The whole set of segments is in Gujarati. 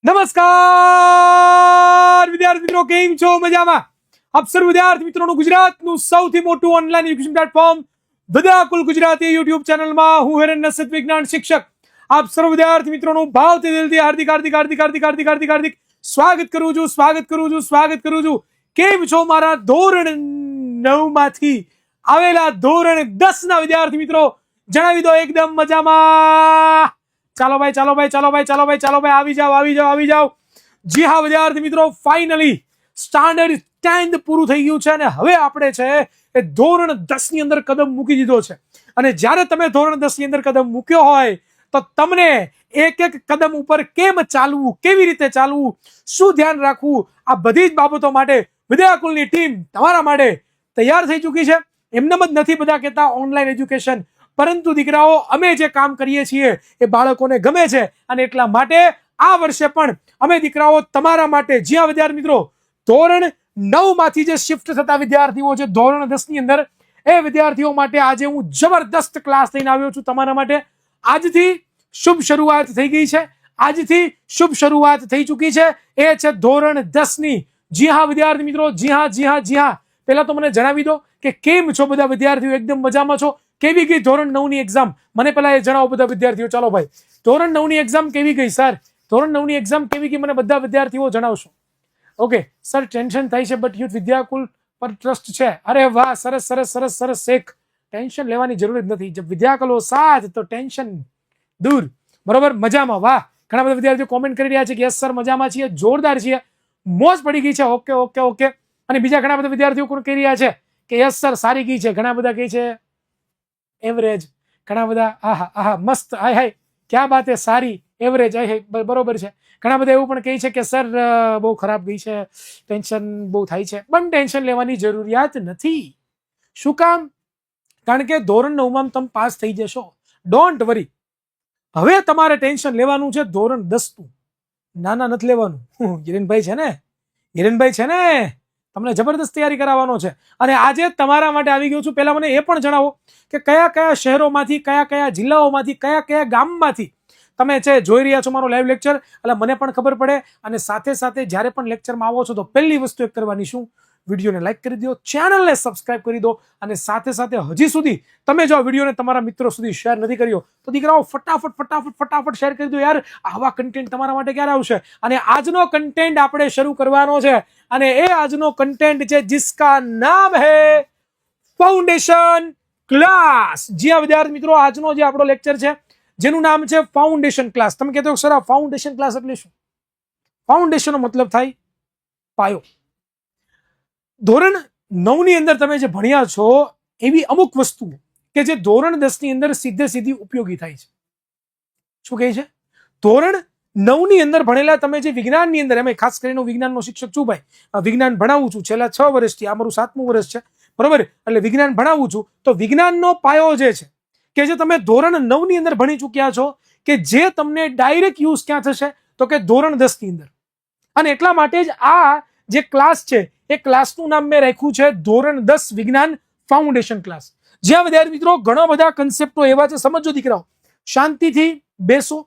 નમસ્કાર વિદ્યાર્થી મિત્રો, કેમ છો? મજામાં? આપ સર્વ વિદ્યાર્થી મિત્રોનું ગુજરાતનું સૌથી મોટું online education platform Vidyakul Gujarati YouTube ચેનલમાં હું હિરેન નસદ વિજ્ઞાન શિક્ષક આપ સર્વ વિદ્યાર્થી મિત્રોનું ભાવથી દિલથી હાર્દિક હાર્દિક હાર્દિક હાર્દિક હાર્દિક હાર્દિક હાર્દિક સ્વાગત કરું છું. કેમ છો મારા ધોરણ 9 માંથી આવેલા ધોરણ 10 ના વિદ્યાર્થી મિત્રો? જણાવી દો એકદમ મજામાં. ચાલો ભાઈ આવી જાઓ. જી હા વિદ્યાર્થી મિત્રો, ફાઇનલી સ્ટાન્ડર્ડ 10 પૂરું થઈ ગયું છે અને હવે આપણે છે એ ધોરણ 10 ની અંદર કદમ મૂકી દીધો છે. અને જ્યારે તમે ધોરણ 10 ની અંદર કદમ મૂક્યો હોય તો તમને એક એક કદમ ઉપર કેમ ચાલવું, કેવી રીતે ચાલવું, શું ધ્યાન રાખવું, આ બધી જ બાબતો માટે વિદ્યાકુલની ટીમ તમારા માટે તૈયાર થઈ ચૂકી છે. એમનેમ જ નથી બધા કહેતા ઓનલાઈન એજ્યુકેશન, પરંતુ દીકરાઓ અમે જે કામ કરીએ છીએ એ બાળકોને ગમે છે અને એટલા માટે આ વર્ષે પણ અમે દીકરાઓ તમારા માટે, જ્યાં વિદ્યાર્થી મિત્રો ધોરણ 9 માંથી જે શિફ્ટ થતા વિદ્યાર્થીઓ છે ધોરણ 10 ની અંદર, એ વિદ્યાર્થીઓ માટે આજે હું જબરદસ્ત ક્લાસ લઈને આવ્યો છું તમારા માટે. આજથી શુભ શરૂઆત થઈ ગઈ છે, આજથી શુભ શરૂઆત થઈ ચૂકી છે. એ છે ધોરણ 10 ની. જી હા વિદ્યાર્થી મિત્રો, જી હા. પહેલા તો મને જણાવી દો કે કેમ છો બધા વિદ્યાર્થીઓ? એકદમ મજામાં છો? કેવી ગઈ ધોરણ 9 ની એક્ઝામ? મને પહેલા એ જણાવો બધા વિદ્યાર્થીઓ. ચાલો ભાઈ, ધોરણ 9 ની એક્ઝામ કેવી ગઈ સર? ધોરણ 9 ની એક્ઝામ કેવી ગઈ મને બધા વિદ્યાર્થીઓ જણાવશો. ઓકે સર, ટેન્શન થાય છે બટ યુથ વિદ્યાકુલ પર ટ્રસ્ટ છે. અરે વાહ, સરસ શેખ. ટેન્શન લેવાની જરૂર જ નથી. જબ વિદ્યાકુલ સાથ તો ટેન્શન દૂર. બરોબર, મજામાં. વાહ, ઘણા બધા વિદ્યાર્થીઓ કોમેન્ટ કરી રહ્યા છે કે યસ સર મજામાં છીએ, જોરદાર છીએ, મોજ પડી ગઈ છે. ઓકે. અને બીજા ઘણા બધા વિદ્યાર્થીઓ કોણ કહી રહ્યા છે કે યસ સર સારી ગઈ છે. ઘણા બધા કહે છે એવરેજ, ઘણા બધા આહા મસ્ત, હાય ક્યાં બાત હે, સારી, એવરેજ, બરોબર છે. ઘણા બધા એવું પણ કહે છે કે સર બહુ ખરાબ ગઈ છે, ટેન્શન બહુ થાય છે. પણ ટેન્શન લેવાની જરૂરિયાત નથી. શું કામ? કારણ કે ધોરણ 9 માં તમે પાસ થઈ જશો. Don't worry. હવે તમારે ટેન્શન લેવાનું છે ધોરણ 10 નું. નાના નથી લેવાનું. હિરેનભાઈ છે ને, તમને જબરદસ્ત તૈયારી કરાવવાનો છે. અને આજે તમારા માટે આવી ગયો છું. પહેલા મને એ પણ જણાવો કે કયા કયા શહેરોમાંથી, કયા જિલ્લાઓમાંથી, કયા ગામમાંથી તમે છે જોઈ રહ્યા છો મારો લાઈવ લેક્ચર, એટલે મને પણ ખબર પડે. અને સાથે સાથે જ્યારે પણ લેક્ચરમાં આવો છો તો પહેલી વસ્તુ એક કરવાની, શું? વિડીયોને લાઈક કરી દો, ચેનલને સબસ્ક્રાઇબ કરી દો. અને સાથે સાથે હજી સુધી તમે જો વિડીયોને તમારા મિત્રો સુધી શેર નથી કર્યો તો દીકરાઓ ફટાફટ શેર કરી દો યાર. આવા કન્ટેન્ટ તમારા માટે ક્યારે આવશે? અને આજનો કન્ટેન્ટ આપણે શરૂ કરવાનો છે. અને એ આજનો કન્ટેન્ટ છે જિસકા નામ હે ફાઉન્ડેશન ક્લાસ. જી હા વિદ્યાર્થી મિત્રો, આજનો જે આપણો લેક્ચર છે જેનું નામ છે ફાઉન્ડેશન ક્લાસ. તમે કહેતો સર આ ફાઉન્ડેશન ક્લાસ એટલે શું? ફાઉન્ડેશનનો મતલબ થાય પાયો. ધોરણ 9 ની અંદર તમે જે ભણ્યા છો એવી અમુક વસ્તુ કે જે ધોરણ 10 ની અંદર સીધી ઉપયોગી થાય છે. શું કહે છે? ધોરણ 9 ની અંદર ભણેલા તમે જે વિજ્ઞાનની અંદર, એમાં ખાસ કરીને વિજ્ઞાનનો શિક્ષક છું ભાઈ, વિજ્ઞાન ભણાવું છું છેલ્લા 6 વર્ષથી. આ મારું 7મું વર્ષ છે, બરોબર? એટલે વિજ્ઞાન ભણાવું છું. તો વિજ્ઞાનનો પાયો જે છે કે જે તમે ધોરણ 9 ની અંદર ભણી ચૂક્યા છો, કે જે તમને ડાયરેક્ટ યુઝ ક્યાં થશે તો કે ધોરણ 10 ની અંદર. અને એટલા માટે જ આ જે ક્લાસ છે એ ક્લાસનું નામ મેં રાખ્યું છે ધોરણ 10 વિજ્ઞાન ફાઉન્ડેશન ક્લાસ. જ્યાં વિદ્યાર્થી મિત્રો ઘણા બધા કન્સેપ્ટો એવા છે. સમજો દીકરાઓ, શાંતિથી બેસો,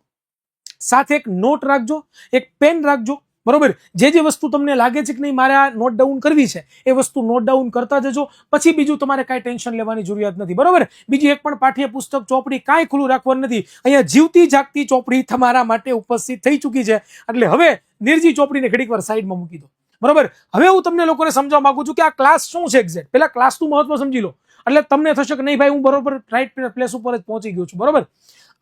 સાથે એક નોટ રાખજો, એક પેન રાખજો, બરોબર? જે વસ્તુ તમને લાગે છે કે નહીં મારે આ નોટ ડાઉન કરવી છે એ વસ્તુ નોટ ડાઉન કરતા જજો. પછી બીજું તમારે કાંઈ ટેન્શન લેવાની જરૂરિયાત નથી, બરોબર? બીજી એક પણ પાઠ્યપુસ્તક, ચોપડી કાંઈ ખુલ્લું રાખવાનું નથી. અહીંયા જીવતી જાગતી ચોપડી તમારા માટે ઉપસ્થિત થઈ ચૂકી છે. એટલે હવે નિર્જીવ ચોપડીને ઘડીક વાર સાઈડમાં મૂકી દો, બરોબર? હવે હું તમને લોકોને સમજાવવા માંગુ છું કે આ ક્લાસ શું છે એક્ઝેક્ટ. પહેલા ક્લાસનું મહત્વ સમજી લો, એટલે તમને થશે કે નહીં ભાઈ હું બરોબર રાઈટ પ્લેસ ઉપર જ પહોંચી ગયો છું, બરોબર?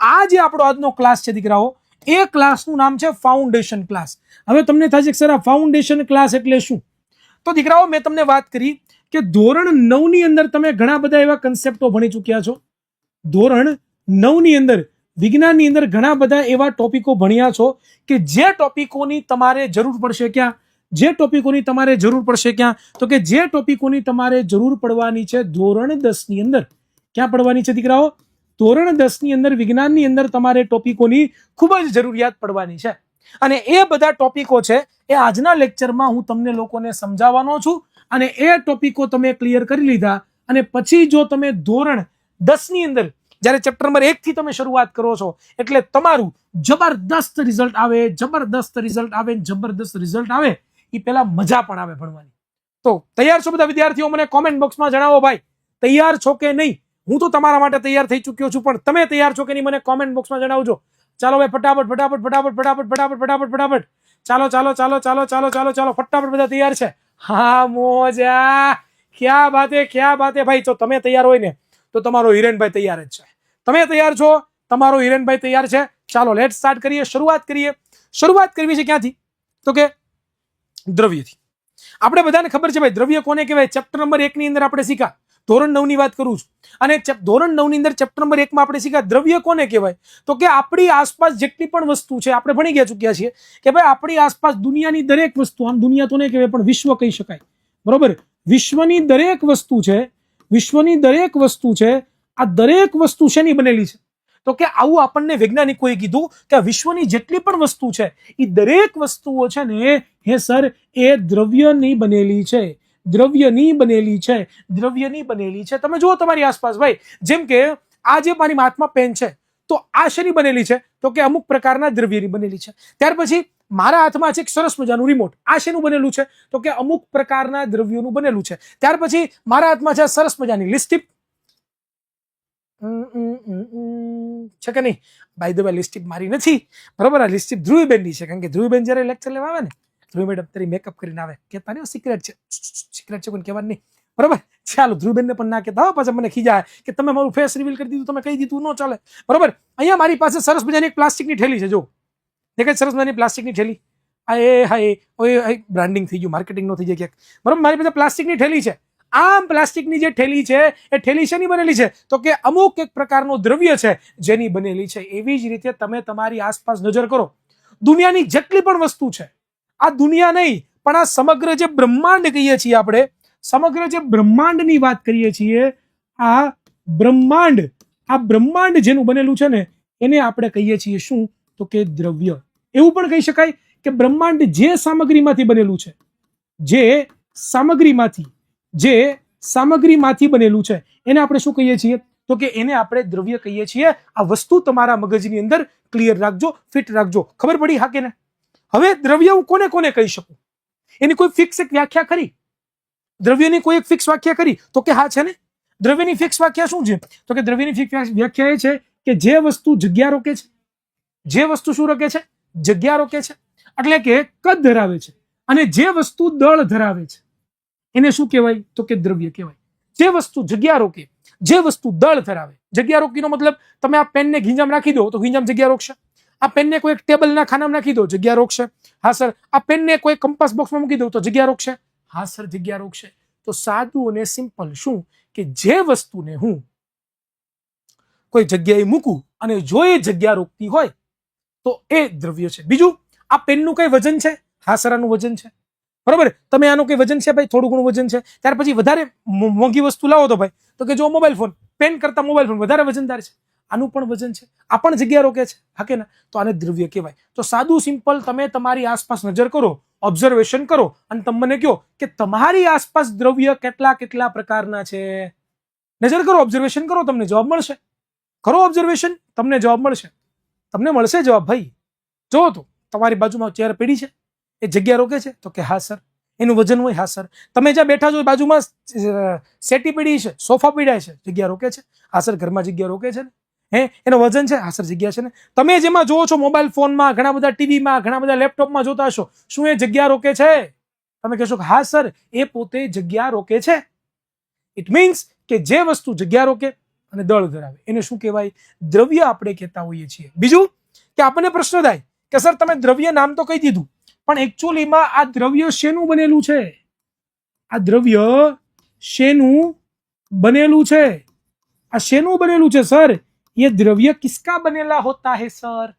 આ જે આપણો આજનો ક્લાસ છે દીકરાઓ, એ ક્લાસનું નામ છે ફાઉન્ડેશન ક્લાસ. હવે તમને થશે કે સર આ ફાઉન્ડેશન ક્લાસ એટલે શું? તો દીકરાઓ મેં તમને વાત કરી કે ધોરણ 9 ની અંદર તમે ઘણા બધા એવા કન્સેપ્ટો ભણી ચૂક્યા છો. ધોરણ 9 ની અંદર વિજ્ઞાનની અંદર ઘણા બધા એવા ટોપિકો ભણ્યા છો કે જે ટોપિકોની તમારે જરૂર પડશે ક્યાં? તો કે જે ટોપિકોની તમારે જરૂર પડવાની છે ધોરણ 10 ની અંદર. ક્યાં પડવાની છે દીકરાઓ? ધોરણ 10 ની અંદર વિજ્ઞાનની અંદર તમારે ટોપિકોની ખૂબ જ જરૂરિયાત પડવાની છે. અને એ બધા ટોપિકો છે એ આજના લેક્ચરમાં હું તમને લોકોને સમજાવવાનો છું. અને એ ટોપિકો તમે ક્લિયર કરી લીધા અને પછી જો તમે ધોરણ 10 ની અંદર જ્યારે ચેપ્ટર નંબર 1 થી તમે શરૂઆત કરો છો એટલે તમારું જબરદસ્ત રિઝલ્ટ આવે, જબરદસ્ત રિઝલ્ટ આવે, જબરદસ્ત રિઝલ્ટ આવે. એ પહેલા મજા પણ આવે ભણવાની. તો તૈયાર છો બધા વિદ્યાર્થીઓ? મને કોમેન્ટ બોક્સમાં જણાવો ભાઈ, તૈયાર છો કે નહીં? હું તો તમારા માટે તૈયાર થઈ ચૂક્યો છું, પણ તમે તૈયાર છો કે નહીં મને કોમેન્ટ બોક્સમાં જણાવજો. ચાલો ભાઈ, ફટાફટ ફટાફટ ફટાફટ ફટાફટ ફટાફટ ફટાફટ ફટાફટ ચાલો ચાલો ચાલો ચાલો ચાલો ચાલો ચાલો ફટાફટ બધા તૈયાર છે? હા મોજા, ક્યા બાત હે, ક્યા બાત હે ભાઈ. જો તમે તૈયાર હોય ને તો તમારો હિરેનભાઈ તૈયાર જ છે. તમે તૈયાર છો, તમારો હિરેનભાઈ તૈયાર છે. ચાલો લેટ સ્ટાર્ટ કરીએ, શરૂઆત કરીએ. શરૂઆત કરવી છે ક્યાંથી? તો કે દ્રવ્યથી. આપણે બધાને ખબર છે ભાઈ દ્રવ્ય કોને કહેવાય. ચેપ્ટર નંબર 1 ની અંદર આપણે શીખા, ધોરણ 9 ની વાત કરું છું, અને ધોરણ 9 ની અંદર ચેપ્ટર નંબર 1 માં આપણે શીખા દ્રવ્ય કોને કહેવાય. તો કે આપણી આસપાસ જેટલી પણ વસ્તુ છે આપણે ભણી ગયા ચૂક્યા છીએ કે ભાઈ આપણી આસપાસ દુનિયાની દરેક વસ્તુ, આમ દુનિયા તો નહીં કહેવાય પણ વિશ્વ કહી શકાય, બરોબર? વિશ્વની દરેક વસ્તુ છે, વિશ્વની દરેક વસ્તુ છે, આ દરેક વસ્તુ શેની બનેલી છે? તો કે આવું આપણને વૈજ્ઞાનિકોએ કીધું કે વિશ્વની જેટલી પણ વસ્તુ છે એ દરેક વસ્તુઓ છે ને હે સર એ દ્રવ્યની બનેલી છે, દ્રવ્યની બનેલી છે, દ્રવ્યની બનેલી છે. તમે જુઓ તમારી આસપાસ ભાઈ, જેમ કે આ જે મારી હાથમાં પેન છે તો આ શેની બનેલી છે? તો કે અમુક પ્રકારના દ્રવ્યની બનેલી છે. ત્યાર પછી મારા હાથમાં છે એક સરસ મજાનું રિમોટ, આ શેનું બનેલું છે? તો કે અમુક પ્રકારના દ્રવ્યોનું બનેલું છે. ત્યાર પછી મારા હાથમાં છે સરસ મજાની લિપસ્ટિક છે કે નહીં? બાય ધ વે લિપસ્ટિક મારી નથી, બરોબર? આ લિપસ્ટિક ધ્રુવીબેનની છે, કારણ કે ધ્રુવીબેન જ્યારે લેક્ચર લેવા આવે ને, ધ્રુવી મેડમ તારી મેકઅપ કરીને આવે, કહેતા નહીં સિક્રેટ છે, સિક્રેટ છે કોઈ કહેવાનું નહીં, બરોબર? ચાલો ધ્રુવીબેનને પણ ના કહેતા હો, પાછા મને ખીજાય કે તમે મારું ફેસ રિવીલ કરી દીધું, તમે કહી દીધું, ન ચાલે, બરોબર? અહીંયા મારી પાસે સરસ મજાની એક પ્લાસ્ટિકની થેલી છે, જો દેખાય સરસ મજાની પ્લાસ્ટિકની થેલી. આ એ હાય ઓય બ્રાન્ડિંગ થઈ ગયું, માર્કેટિંગ નો થઈ જાય ક્યાંક, બરોબર? મારી પાસે પ્લાસ્ટિકની થેલી છે. આમ પ્લાસ્ટિકની જે થેલી છે એ થેલી શેની બનેલી છે? તો કે અમુક એક પ્રકારનો દ્રવ્ય છે જેની બનેલી છે. એવી જ રીતે તમે તમારી આસપાસ નજર કરો, દુનિયાની જેટલી પણ વસ્તુ છે, આ દુનિયા નહીં પણ આ સમગ્ર જે બ્રહ્માંડ કહીએ છીએ આપણે, સમગ્ર જે બ્રહ્માંડની વાત કરીએ છીએ, આ બ્રહ્માંડ જેનું બનેલું છે ને એને આપણે કહીએ છીએ શું? તો કે દ્રવ્ય. એવું પણ કહી શકાય કે બ્રહ્માંડ જે સામગ્રીમાંથી બનેલું છે, જે સામગ્રીમાંથી બનેલું છે એને આપણે શું કહીએ છીએ? તો કે એને આપણે દ્રવ્ય કહીએ છીએ. આ વસ્તુ તમારા મગજની અંદર ક્લિયર રાખજો, ફિટ રાખજો. ખબર પડી? હા કે ના? હવે દ્રવ્ય હું કોને કોને કહી શકું? એની કોઈ ફિક્સ એક વ્યાખ્યા ખરી? દ્રવ્યની કોઈ એક ફિક્સ વ્યાખ્યા ખરી? તો કે હા છે ને. દ્રવ્યની ફિક્સ વ્યાખ્યા શું છે? તો કે દ્રવ્યની ફિક્સ વ્યાખ્યા એ છે કે જે વસ્તુ જગ્યા રોકે છે, જે વસ્તુ શું રોકે છે? જગ્યા રોકે છે, એટલે કે કદ ધરાવે છે. અને જે વસ્તુ દળ ધરાવે છે એને શું કહેવાય? તો કે દ્રવ્ય કહેવાય. જે વસ્તુ જગ્યા રોકે, જે વસ્તુ દળ ધરાવે. જગ્યા રોકીનો મતલબ તમે આ પેનને ગીંજામ રાખી દો તો ગીંજામ જગ્યા રોકશે. આ પેનને કોઈ ટેબલના ખાનામાં નાખી દો, જગ્યા રોકશે. હા સર. આ પેનને કોઈ કંપાસ બોક્સમાં મૂકી દો તો જગ્યા રોકશે. હા સર, જગ્યા રોકશે. તો સાદું અને સિમ્પલ શું કે જે વસ્તુને હું કોઈ જગ્યાએ મૂકું અને જો એ જગ્યા રોકતી હોય તો એ દ્રવ્ય છે. બીજું, આ પેનનું કઈ વજન છે? હા સર, આનું વજન છે, બરોબર? તમે આનું કઈ વજન છે ભાઈ? થોડું ઘણું વજન છે. ત્યાર પછી વધારે મોંઘી વસ્તુ લાવો તો ભાઈ, તો કે જો મોબાઈલ ફોન, પેન કરતા મોબાઈલ ફોન વધારે વજનદાર છે, આનું પણ વજન છે, આ પણ જગ્યા રોકે છે, હા કે ના? તો આને દ્રવ્ય કહેવાય. તો સાદું સિમ્પલ તમે તમારી આસપાસ નજર કરો, ઓબ્ઝર્વેશન કરો અને તમે મને કહો કે તમારી આસપાસ દ્રવ્ય કેટલા કેટલા પ્રકારના છે. નજર કરો, ઓબ્ઝર્વેશન કરો, તમને જવાબ મળશે. કરો ઓબ્ઝર્વેશન, તમને જવાબ મળશે. તમને મળશે જવાબ ભાઈ. જો તો તમારી બાજુમાં ચેર પડી છે, એ જગ્યા રોકે છે? તો કે હા સર. એનું વજન હોય? હા સર. તમે જ્યાં બેઠા છો બાજુમાં સેટી પડી છે, સોફા પડ્યા છે, જગ્યા રોકે છે? હા સર. ઘરમાં જગ્યા રોકે છે ને? એનો વજન છે? હા સર, જગ્યા છે ને? તમે જેમાં જોવો છો મોબાઈલ ફોનમાં, ઘણા બધા ટીવીમાં, ઘણા બધા લેપટોપમાં જોતા હશો, શું એ જગ્યા રોકે છે? તમે કહેશો કે હા સર, એ પોતે જગ્યા રોકે છે. ઇટ મીન્સ કે જે વસ્તુ જગ્યા રોકે અને દળ ધરાવે એને શું કહેવાય? દ્રવ્ય આપણે કહેતા હોઈએ છીએ. બીજું કે આપણને પ્રશ્ન થાય કે સર તમે દ્રવ્ય નામ તો કહી દીધું, પણ એકચ્યુઅલીમાં આ દ્રવ્ય શેનું બનેલું છે? આ દ્રવ્ય શેનું બનેલું છે? આ શેનું બનેલું છે સર? ये द्रव्य किसका बनेला होता है सर?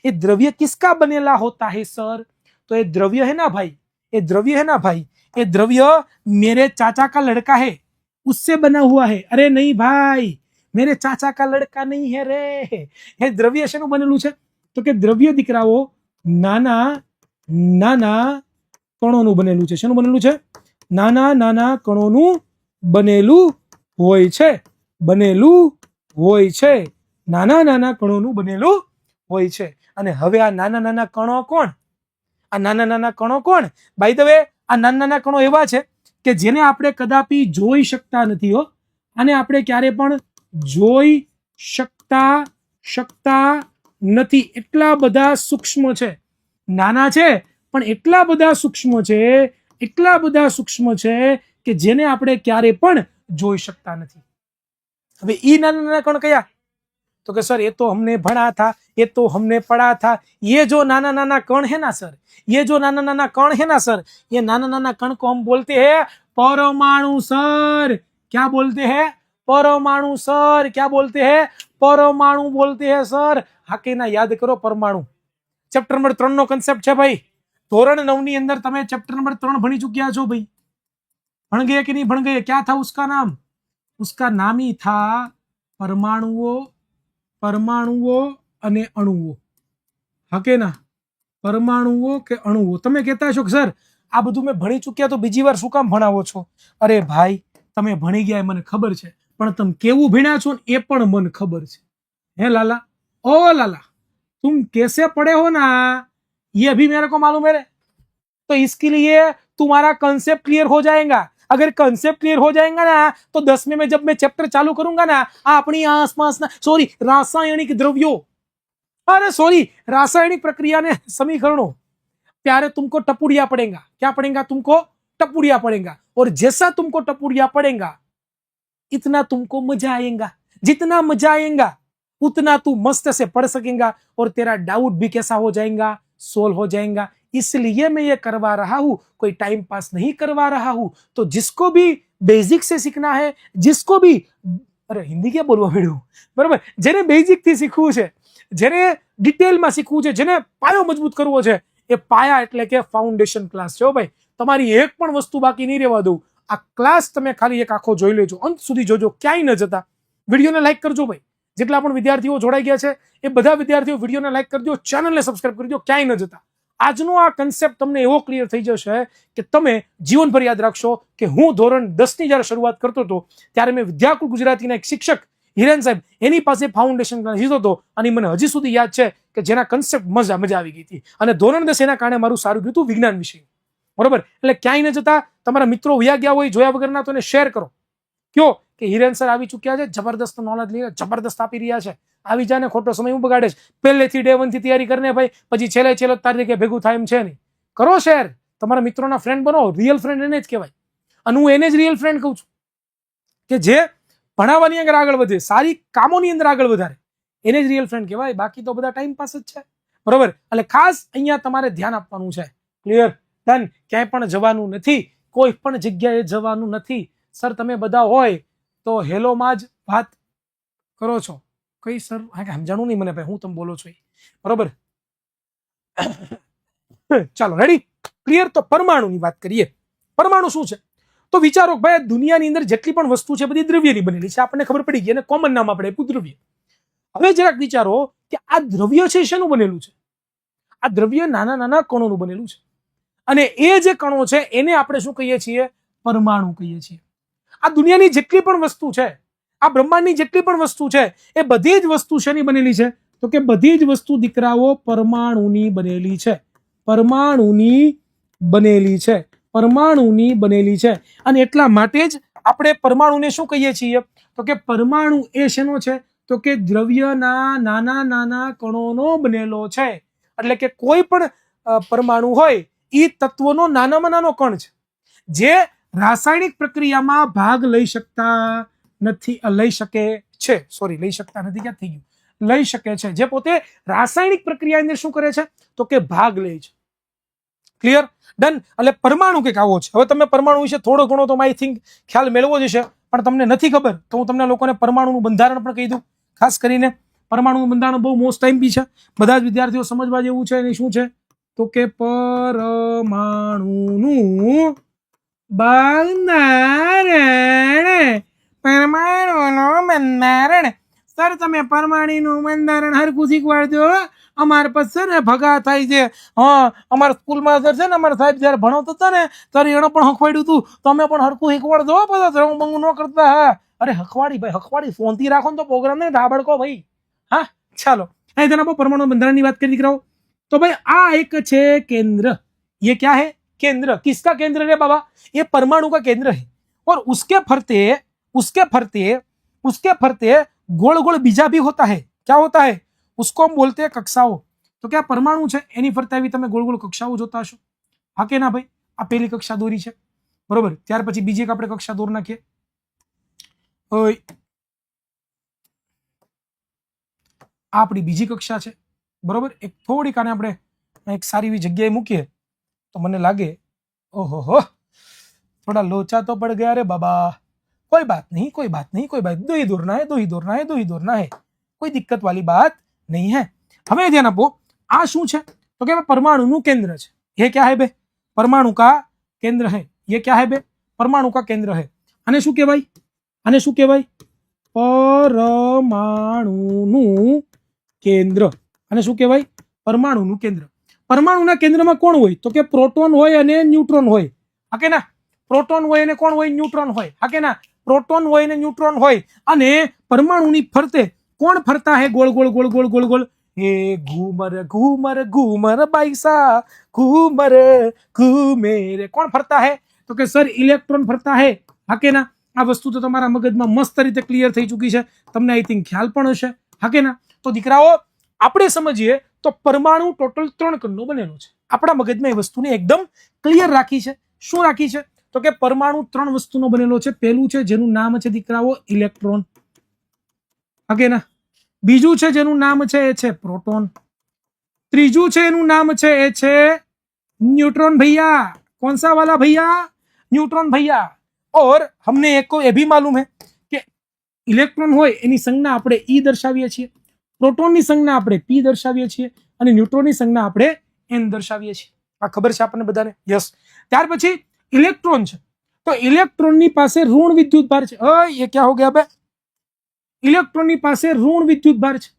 ये द्रव्य किसका बनेला होता है सर? तो ये द्रव्य है ना भाई, ये द्रव्य है ना भाई, ये द्रव्य मेरे चाचा का लड़का है, उससे बना हुआ है. अरे नहीं भाई, मेरे चाचा का लड़का नहीं है रे. ये द्रव्य શેનું બનેલું છે? તો કે દ્રવ્ય દીકરાઓ નાના નાના કણોનું બનેલું છે. શેનું બનેલું છે? નાના નાના કણોનું બનેલું હોય છે, બનેલું હોય છે, નાના નાના કણોનું બનેલું હોય છે. અને હવે આ નાના નાના કણો કોણ? આ નાના નાના કણો કોણ? બાય ધ વે, આ નાના નાના કણો એવા છે કે જેને આપણે કદાપી જોઈ શકતા નથી હો. આને આપણે ક્યારે પણ જોઈ શકતા નથી. એટલા બધા સૂક્ષ્મ છે, નાના છે પણ એટલા બધા સૂક્ષ્મ છે કે જેને આપણે ક્યારે પણ જોઈ શકતા નથી. હવે ઈ નાના નાના કણ કયા? तो कि सर ये तो हमने पढ़ा था, ये तो हमने पढ़ा था. ये जो नाना नाना कण है ना सर, ये जो नाना नाना कण है ना सर, ये नाना नाना कण को हम बोलते हैं परमाणु सर. क्या बोलते हैं? परमाणु सर. क्या बोलते हैं? परमाणु बोलते हैं सर. હા કે ના યાદ કરો પરમાણુ. ચેપ્ટર નંબર 3 નો કન્સેપ્ટ છે ભાઈ. ધોરણ 9 ની અંદર તમે ચેપ્ટર નંબર 3 ભણી ચૂક્યા છો ભાઈ. ભણ ગયે કે નહીં ભણ ગયે? क्या था उसका नाम? उसका नाम ही था પરમાણુઓ અને અણુઓ. હા કે ના? પરમાણુઓ કે અણુઓ. તમે કહેતા છો કે સર આ બધું મેં ભણી ચૂક્યા તો બીજી વાર શું કામ ભણાવો છો? અરે ભાઈ, તમે ભણી ગયા મને ખબર છે, પણ તમે કેવું ભણ્યા છો એ પણ મને ખબર છે. હે લાલા, ओ लाला, तुम कैसे पढ़े हो ना ये अभी मेरे को मालूम है. तो इसके लिए तुम्हारा कंसेप्ट क्लियर हो जाएगा. अगर कंसेप्ट क्लियर हो जाएगा ना तो 10वें में जब मैं चैप्टर चालू करूंगा ना, अपनी आसपास ना रासायनिक द्रव्यों, अरे रासायनिक प्रक्रिया ने समीकरणों, प्यारे तुमको टपुड़िया पड़ेगा. क्या पड़ेगा? तुमको टपुड़िया पड़ेगा. और जैसा तुमको टपुड़िया पड़ेगा इतना तुमको मजा आएगा. जितना मजा आएगा उतना तू मस्त से पढ़ सकेगा और तेरा डाउट भी कैसा हो जाएगा? सोल्व हो जाएगा. इसलिए मैं ये करवा रहा हूं, कोई टाइम पास नहीं करवा रहा हूं. तो जिसको भी बेसिक से सीखना है, जिसको भी, अरे हिंदी क्या बोलवा પડ્યું, બરાબર, જેને બેઝિક થી શીખવું છે, જેને ડિટેલમાં શીખવું છે, જેને પાયો મજબૂત કરવો છે, એ પાયા એટલે કે ફાઉન્ડેશન ક્લાસ છે ભાઈ. તમારી એક પણ વસ્તુ બાકી નહીં રહેવા દઉં. આ ક્લાસ તમે ખાલી એક આખો જોઈ લેજો, અંત સુધી જોજો, ક્યાંય ન જતા. વિડીયોને લાઈક કરજો ભાઈ. જેટલા પણ વિદ્યાર્થીઓ જોડાઈ ગયા છે એ બધા વિદ્યાર્થીઓ વિડીયોને લાઈક કરજો, ચેનલને સબસ્ક્રાઇબ કરજો, ક્યાંય ન જતા. આજનો આ કન્સેપ્ટ તમને એવો ક્લિયર થઈ જશે કે તમે જીવનભર યાદ રાખશો કે હું ધોરણ 10 ની જ્યારે શરૂઆત કરતો હતો ત્યારે મેં વિદ્યાકુલ ગુજરાતીના એક શિક્ષક હિરેન સાહેબ એની પાસે ફાઉન્ડેશન ક્લાસ લીધો હતો અને મને હજી સુધી યાદ છે કે જેના કન્સેપ્ટ મજા આવી ગઈ હતી. અને ધોરણ 10 એના કારણે મારું સારું ગયું હતું વિજ્ઞાન વિષય, બરોબર. એટલે ક્યાંય ન જતા. તમારા મિત્રો વયા ગયા હોય જોયા વગરના તો એને શેર કરો. કયો કે હિરેન સર આવી ચૂક્યા છે, જબરદસ્ત નોલેજ લઈને જબરદસ્ત આપી રહ્યા છે, આવી જાને, ખોટો સમય હું બગાડે છે. પહેલેથી ડે 1 થી તૈયારી કરીને ભાઈ, પછી છેલ્લે તારીખે ભેગું થાય એમ છે નહીં. કરો શેર, તમારા મિત્રોના ફ્રેન્ડ બનો. રિયલ ફ્રેન્ડ એને જ કહેવાય. અને હું એને જ રિયલ ફ્રેન્ડ કહું છું કે જે ભણાવવાની અંદર આગળ વધે, સારી કામોની અંદર આગળ વધારે, એને જ રિયલ ફ્રેન્ડ કહેવાય. બાકી તો બધા ટાઈમ પાસ જ છે, બરોબર. એટલે ખાસ અહીંયા તમારે ધ્યાન આપવાનું છે. ક્લિયર? ડન. ક્યાંય પણ જવાનું નથી, કોઈ પણ જગ્યાએ જવાનું નથી. સર તમે બધા હોય તો હેલોમાં જ વાત કરો છો. કઈ સર સમજાણું નહીં મને ભાઈ, હું તમે બોલો છો બરોબર. ચાલો રેડી, ક્લિયર. તો પરમાણુની વાત કરીએ. પરમાણુ શું છે? તો વિચારો ભાઈ, દુનિયાની અંદર જેટલી પણ વસ્તુ છે બધી દ્રવ્યની બનેલી છે, આપણને ખબર પડી ગઈ, અને કોમન નામ આપણે આપ્યું દ્રવ્ય. હવે જરાક વિચારો કે આ દ્રવ્ય છે શેનું બનેલું છે? આ દ્રવ્ય નાના નાના કણોનું બનેલું છે. અને એ જે કણો છે એને આપણે શું કહીએ છીએ? પરમાણુ કહીએ છીએ. આ દુનિયાની જેટલી પણ વસ્તુ છે, આ બ્રહ્માંડની જેટલી પણ વસ્તુ છે, એ બધી જ વસ્તુ શેની બનેલી છે? તો કે બધી જ વસ્તુ દીકરાઓ પરમાણુની બનેલી છે. પરમાણુની બનેલી છે. પરમાણુની બનેલી છે. અને એટલા માટે જ આપણે પરમાણુને શું કહીએ છીએ? તો કે પરમાણુ એ શેનો છે? તો કે દ્રવ્યના નાના નાના કણોનો બનેલો છે. એટલે કે કોઈ પણ પરમાણુ હોય એ તત્વનો નાનામાં નાનો કણ છે, જે રાસાયણિક પ્રક્રિયામાં ભાગ લઈ શકતા નથી, લઈ શકે છે, સોરી લઈ શકતા નથી, ક્યાં થઈ ગયું, લઈ શકે છે, જે પોતે રાસાયણિક પ્રક્રિયા અંદર શું કરે છે? તો કે ભાગ લે છે. ક્લિયર? ડન. એટલે પરમાણુ કંઈક આવો છે. હવે તમે પરમાણુ વિશે થોડો ઘણો તો આઈ થિંક ખ્યાલ મેળવો જ હશે, પણ તમને નથી ખબર તો હું તમને લોકોને પરમાણુનું બંધારણ પણ કહી દઉં. ખાસ કરીને પરમાણુનું બંધારણ બહુ મોસ્ટ ટાઈમ બી છે, બધા જ વિદ્યાર્થીઓ સમજવા જેવું છે. એની શું છે? તો કે પરમાણુનું બંધારણ. પરમાણુનું બંધારણ. સર તમે પરમાણુનું બંધારણ હરખું શીખવાડજો. અમારે પછી છે ને ભગા થાય છે. હા, અમારા સ્કૂલમાં સર છે ને, અમારા સાહેબ જયારે ભણાવતા હતા ને ત્યારે એને પણ શીખવાડ્યું હતું, તમે પણ હરખું શીખવાડજો, બધા રંગ બંગ ન કરતા. હા, અરે હખવાડી ભાઈ, હખવાડી ફોનથી રાખો ને તો પ્રોગ્રામ ને ધાબડકો ભાઈ. હા ચાલો, અહીં તેના પર પરમાણુ બંધારણની વાત કરી દીકરાઓ. तो भाई आ एक छे केंद्र, ये क्या है केंद्र. किसका केंद्र है बाबा? ये परमाणु का केंद्र है. और उसके फरते उसके फरते उसके फरते गोल गोल बीजा भी होता है. क्या होता है? उसको हम बोलते हैं कक्षाओं. तो क्या परमाणु है एनी फरते આવી તમે ગોળ ગોળ કક્ષાઓ જોતા હશો, હા કે ના ભાઈ? આ પહેલી કક્ષા દોરી છે, બરોબર. ત્યાર પછી બીજી એક આપણે કક્ષા દોર નાખીએ. ઓય, આપણી બીજી કક્ષા છે, બરોબર. એક થોડીક આને આપણે એક સારી એવી જગ્યાએ મૂકીએ તો મને લાગે ઓહો હો થોડા લોચા તો પડ ગયા રે બાબા. कोई बात नहीं, कोई बात नहीं, कोई बात. दो ही दौड़ना है, दो ही दौड़ना है, दो ही दौड़ना है, कोई दिक्कत वाली बात नहीं है. हमें ध्यान આપો, આ શું છે તો કે પરમાણુનું કેન્દ્ર છે. ये क्या है बे? परमाणु का केंद्र है. ये क्या है बे? परमाणु का केंद्र है. આને શું કહેવાય? આને શું કહેવાય? પરમાણુનું કેન્દ્ર. આને શું કહેવાય? પરમાણુનું કેન્દ્ર. પરમાણુના કેન્દ્રમાં કોણ હોય તો કે પ્રોટોન હોય અને ન્યુટ્રોન હોય, હા કે ના? પ્રોટોન હોય અને કોણ હોય? ન્યુટ્રોન હોય, હા કે ના? પ્રોટોન હોય અને ન્યુટ્રોન હોય. અને પરમાણુની ફરતે કોણ ફરતા હે? ગોળ ગોળ ગોળ ગોળ ગોળ ગોળ. એ ઘૂમર ઘૂમર ઘૂમર બાઈસા ઘૂમર ઘૂમેરે. કોણ ફરતા હે તો કે સર ઇલેક્ટ્રોન ફરતા હે, હા કે ના? આ વસ્તુ તો તમારા મગજમાં મસ્ત રીતે ક્લિયર થઈ ચૂકી છે, તમને આઈ થિંક ખ્યાલ પણ હશે, હા કે ના? તો દીકરાઓ આપણે સમજીએ તો પરમાણુ ટોટલ 3 કણનો બનેલો છે. આપણા મગજમાં એ વસ્તુને એકદમ ક્લિયર રાખી છે. શું રાખી છે તો કે પરમાણુ 3 વસ્તુનો બનેલો છે. પહેલું છે જેનું નામ છે દીકરાઓ ઇલેક્ટ્રોન, હા કે ના? બીજું છે જેનું નામ છે એ છે પ્રોટોન. ત્રીજું છે એનું નામ છે એ છે न्यूट्रॉन भैया. कौन सा वाला भैया? न्यूट्रॉन भैया. और हमने एक को ये भी मालूम है कि इलेक्ट्रॉन હોય એની સંજ્ઞા આપણે E દર્શાવીએ છીએ, પ્રોટોનની સંજ્ઞા આપણે P દર્શાવીએ છીએ અને ન્યુટ્રોનની સંજ્ઞા આપણે N દર્શાવીએ છીએ. આ ખબર છે આપણને બધાને? યસ. ત્યાર પછી ઇલેક્ટ્રોન છે તો ઇલેક્ટ્રોનની પાસે ઋણ વિદ્યુત ભાર છે. ये क्या हो गया बे? ઇલેક્ટ્રોનની પાસે ઋણ વિદ્યુત ભાર છે,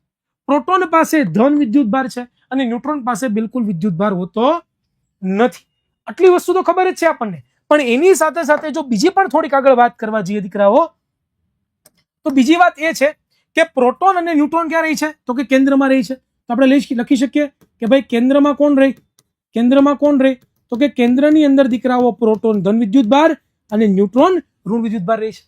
પ્રોટોન પાસે ધન વિદ્યુત ભાર છે અને ન્યુટ્રોન પાસે બિલકુલ વિદ્યુત ભાર હોતો નથી. આટલી વસ્તુ તો ખબર જ છે આપણને. પણ એની સાથે સાથે જો બીજી પણ થોડીક આગળ વાત કરવા જઈએ દીકરાઓ તો બીજી વાત એ છે કે પ્રોટોન અને ન્યુટ્રોન ક્યાં રહી છે તો કે કેન્દ્રમાં રહી છે. તો આપણે લખી શકીએ કે ભાઈ કેન્દ્રમાં કોણ રહે? કેન્દ્રમાં કોણ રહે તો કે કેન્દ્રની અંદર દીકરાઓ પ્રોટોન ધન વિદ્યુત ભાર અને ન્યુટ્રોન ઋણ વિદ્યુત ભાર રહે છે.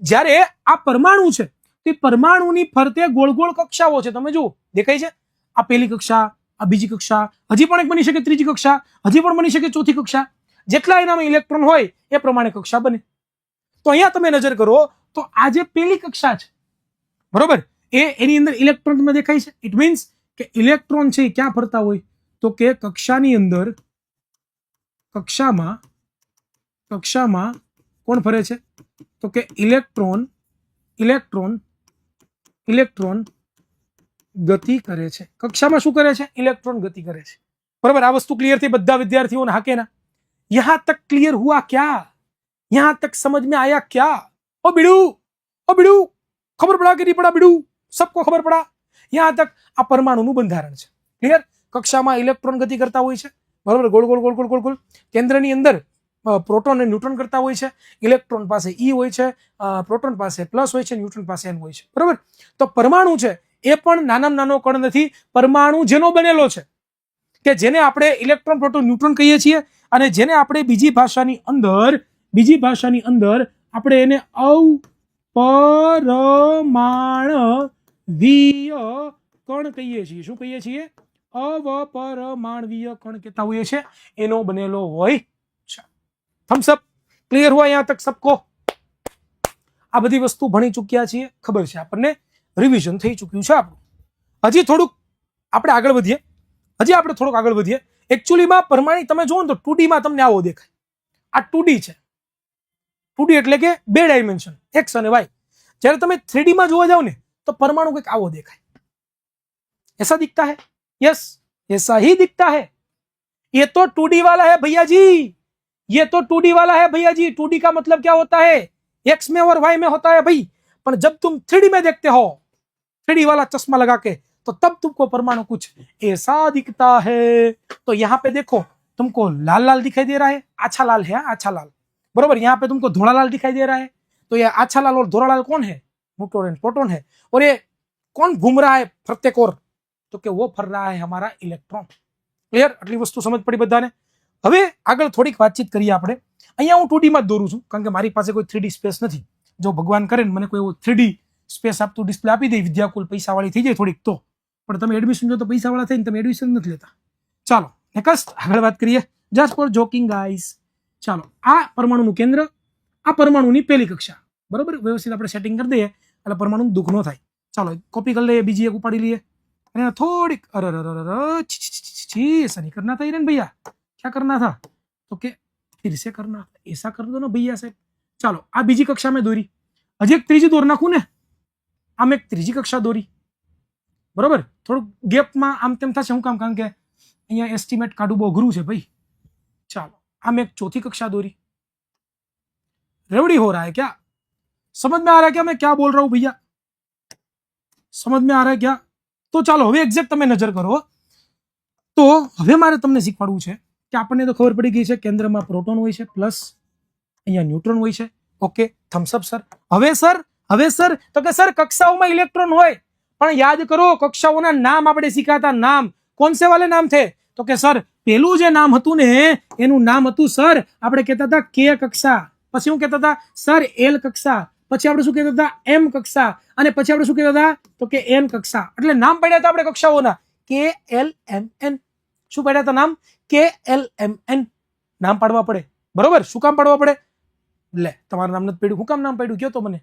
જ્યારે આ પરમાણુ છે તે પરમાણુની ફરતે ગોળ ગોળ કક્ષાઓ છે. તમે જુઓ, દેખાય છે? આ પહેલી કક્ષા, આ બીજી કક્ષા, હજી પણ એક બની શકે ત્રીજી કક્ષા, હજી પણ બની શકે ચોથી કક્ષા. જેટલા એનામાં ઇલેક્ટ્રોન હોય એ પ્રમાણે કક્ષા બને. તો અહીંયા તમે નજર કરો તો આ જે પહેલી કક્ષા છે, બરોબર, એની અંદર ઇલેક્ટ્રોન તમને દેખાય છે. ઇટ મીન્સ કે ઇલેક્ટ્રોન છે એ ક્યાં ફરતા હોય તો કે કક્ષાની અંદર, કક્ષામાં કોણ ફરે છે તો કે ઇલેક્ટ્રોન ગતિ કરે છે. કક્ષામાં શું કરે છે? ઇલેક્ટ્રોન ગતિ કરે છે. बराबर. આ वस्तु क्लियर थी બધા વિદ્યાર્થીઓને? હા કે ના? यहां तक क्लियर हुआ क्या? यहां तक समझ में आया क्या? ओ बिडू खबर पड़ा कि नहीं पड़ा? बिडू सबको खबर पड़ा? यहां तक આ પરમાણુનું બંધારણ છે. ક્લિયર? કક્ષામાં ઇલેક્ટ્રોન ગતિ કરતા હોય છે, બરાબર, ગોળ ગોળ ગોળ ગોળ ગોળ ગોળ. કેન્દ્રની અંદર પ્રોટોન અને ન્યુટ્રોન કરતા હોય છે. ઇલેક્ટ્રોન પાસે E હોય છે, પ્રોટોન પાસે પ્લસ હોય છે, ન્યુટ્રોન પાસે N હોય છે, બરાબર. તો પરમાણુ છે એ પણ નાનામાં નાનો કણ નથી. પરમાણુ જેનો બનેલો છે કે જેને આપણે ઇલેક્ટ્રોન પ્રોટોન ન્યુટ્રોન કહીએ છીએ અને જેને આપણે બીજી ભાષાની અંદર આપણે એને અપરમાણવીય કણ કહીએ છીએ. શું કહીએ છીએ? અવપરમાણવીય કણ કહેતા હોઈએ છે. એનો બનેલો હોય છે. થમ્સ અપ. ક્લિયર हुआ यहाँ तक सबको? આ બધી વસ્તુ ભણી ચૂક્યા છીએ, ખબર છે આપણને, રિવિઝન થઈ ચૂક્યું છે આપણું. હજી થોડુંક આપણે આગળ વધીએ. એકચ્યુઅલીમાં પરમાણુ તમે જુઓ ને તો 2D માં તમને આવો દેખાય. આ 2D છે. 2D એટલે કે 2 ડાયમેન્શન, X અને Y. જ્યારે તમે 3D માં જોવા જાવ ને તો પરમાણુ કંઈક આવો દેખાય. ऐसा दिखता है? यस, ऐसा ही दिखता है. ये तो 2D वाला है भैया जी, ये तो 2D वाला है भैया जी. 2D का मतलब क्या होता है? X में और Y में होता है भाई. पर जब तुम 3D में देखते हो, 3D वाला चश्मा लगा के, तो तब तुमको परमाणु कुछ ऐसा दिखता है. तो यहाँ पे देखो, तुमको लाल लाल दिखाई दे रहा है, अच्छा लाल है, अच्छा लाल, बरोबर. यहाँ पे तुमको धोला लाल दिखाई दे रहा है, तो ये अच्छा लाल और धोरा लाल कौन है? न्यूट्रॉन एंड प्रोटॉन है। और ये कौन घूम रहा है प्रत्येक और? तो कि वो फर रहा है हमारा इलेक्ट्रॉन। क्लियर? आटली वस्तु समझ पड़ी बधाने? હવે આગળ થોડીક વાતચીત કરીએ આપણે। અહીંયા હું 2D માં જ દોરું છું કારણ કે મારી પાસે કોઈ 3D સ્પેસ નથી। જો ભગવાન કરે ને મને કોઈ એવો 3D સ્પેસ આપતું ડિસ્પ્લે આપી દે વિદ્યાકુલ પૈસાવાળી થઈ જાય થોડીક તો, પણ તમે એડમિશન જો તો પૈસાવાળા થઈને તમે એડમિશન નથી લેતા। ચાલો નેક્સ્ટ આગળ વાત કરીએ। Just four joking guys. ચાલો આ પરમાણુનું કેન્દ્ર, આ પરમાણુની પહેલી કક્ષા, બરોબર? વ્યવસ્થિત આપણે સેટિંગ કરી દઈએ એટલે પરમાણુ દુઃખ ન થાય। ચાલો કોપી કરી લઈએ, બીજી એક ઉપાડી લઈએ અને થોડીક ऐसा नहीं करना था हिरन भैया, क्या करना था? तो के फिर से करना था, ऐसा कर दो ना भैया साहब। चलो आ बीजी कक्षा में दोरी, हजी एक त्रीजी दोर नाखू ने, आम एक त्रीजी कक्षा दोरी, बराबर? थोड़ा गैप में आम तेम थशे, हुं काम? कारण के अहींया एस्टिमेट काढવું બહુ અઘરું છે ભાઈ। ચાલો આમ એક ચોથી कक्षा दोरी। रेवड़ी हो रहा है क्या? समझ में आ रहा है क्या मैं क्या बोल रहा हूं भैया? समझ में आ रहा है क्या? तो ચાલો હવે એક્ઝેક્ટ તમે નજર કરો। તો હવે મારે તમને શીખવાડવું છે કે આપણને તો ખબર પડી ગઈ છે કેન્દ્રમાં પ્રોટોન હોય છે પ્લસ અહીંયા ન્યુટ્રોન હોય છે। Okay, Thums up sir. હવે સર તો કે સર કક્ષાઓમાં ઇલેક્ટ્રોન હોય, પણ યાદ કરો કક્ષાઓના નામ આપણે શીખાતા નામ કોણ સે વાલે નામ थे? તો કે સર પેલું જે નામ હતું ને એનું નામ હતું સર આપણે કહેતા હતા કે કક્ષા, પછી હું કહેતા હતા સર એલ કક્ષા, પછી આપણે શું કહેતા હતા એમ કક્ષા, અને પછી આપણે શું કહેતા હતા તો કે એન કક્ષા। એટલે નામ પડ્યા હતા આપણે કક્ષાઓના કે એલ એમ એન। શું પડ્યા હતા નામ? કે એલ એમ એન। નામ પાડવા પડે, બરોબર? શું કામ પાડવા પડે? લે તમારું નામ નથી પડ્યું, શું કામ નામ પડ્યું કયો તો મને?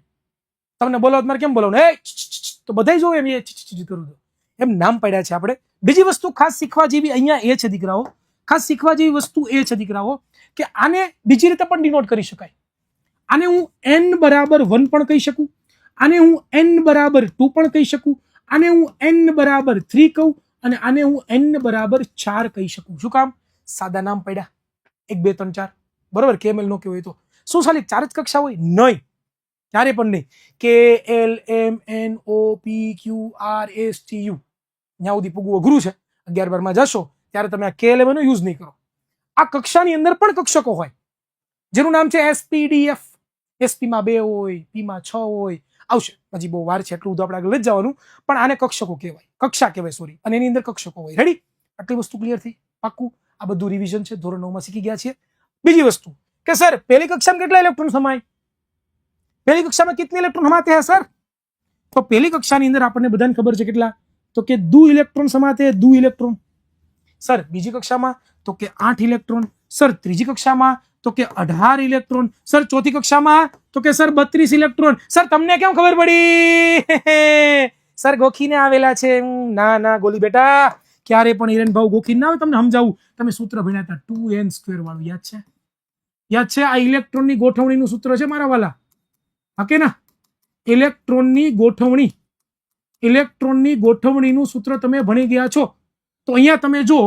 તમને બોલાવો મારે કેમ બોલાવું? તો બધાય જો એમ એ કરું તો એમ નામ પડ્યા છે આપણે। બીજી વસ્તુ ખાસ શીખવા જેવી અહીંયા એ છે દીકરાઓ, ખાસ શીખવા જેવી વસ્તુ એ છે દીકરાઓ કે આને બીજી રીતે પણ ડિનોટ કરી શકાય। આને હું n બરાબર 1 પણ કહી શકું, આને હું n બરાબર 2 પણ કહી શકું, આને હું n બરાબર 3 કહું, અને આને હું n બરાબર 4 કહી શકું। શું કામ? સાદા નામ પડ્યા 1 2 3 4, બરોબર? કેએમએલ નો કહેવાય તો શું ખાલી 4 જ કક્ષા હોય? નહીં, ક્યારે પણ નહીં। K L M N O P Q R S T U ત્યાં સુધી પૂગવું અઘરું છે। 11 12 માં જશો ત્યારે તમે આ KLM નો યુઝ નહીં કરો। આ કક્ષાની અંદર પણ કક્ષકો હોય જેનું નામ છે એસપીડીએફ। એસપી માં 2 હોય, પી માં 6 હોય, આવશે હજી બહુ વાર છે એટલું બધું આપણે આગળ લઈ જવાનું, પણ આને કક્ષકો કહેવાય, કક્ષા કહેવાય સોરી, અને એની અંદર કક્ષકો હોય। રેડી? આટલી વસ્તુ ક્લિયર થઈ? પાક્કું? આ બધું રિવિઝન છે, ધોરણ 9 માં શીખી ગયા છીએ। બીજી વસ્તુ કે સર પહેલી કક્ષામાં કેટલા ઇલેક્ટ્રોન સમાય? પહેલી કક્ષામાં कितने इलेक्ट्रॉन समाते हैं सर? तो પહેલી કક્ષાની અંદર આપણને બધાને ખબર છે કેટલા? તો કે 2 ઇલેક્ટ્રોન સમાते हैं, 2 ઇલેક્ટ્રોન। સર બીજી કક્ષામાં તો કે 8 ઇલેક્ટ્રોન। સર ત્રીજી કક્ષામાં તો કે 18 ઇલેક્ટ્રોન। સર ચોથી કક્ષામાં તો કે સર 32 ઇલેક્ટ્રોન। સર તમને કેમ ખબર પડી? સર ગોખીને આવેલા છે। ના ના ગોલી બેટા, ક્યારે પણ હિરેન ભાવ ગોખીને ના આવે, તમને સમજાવું। તમે સૂત્ર ભણ્યા હતા 2n² વાળું, યાદ છે? યાદ છે? આ ઇલેક્ટ્રોનની ગોઠવણીનું સૂત્ર છે મારા વાલા, ઓકે ના? ઇલેક્ટ્રોનની ગોઠવણીનું સૂત્ર તમે ભણી ગયા છો। તો અહીંયા તમે જો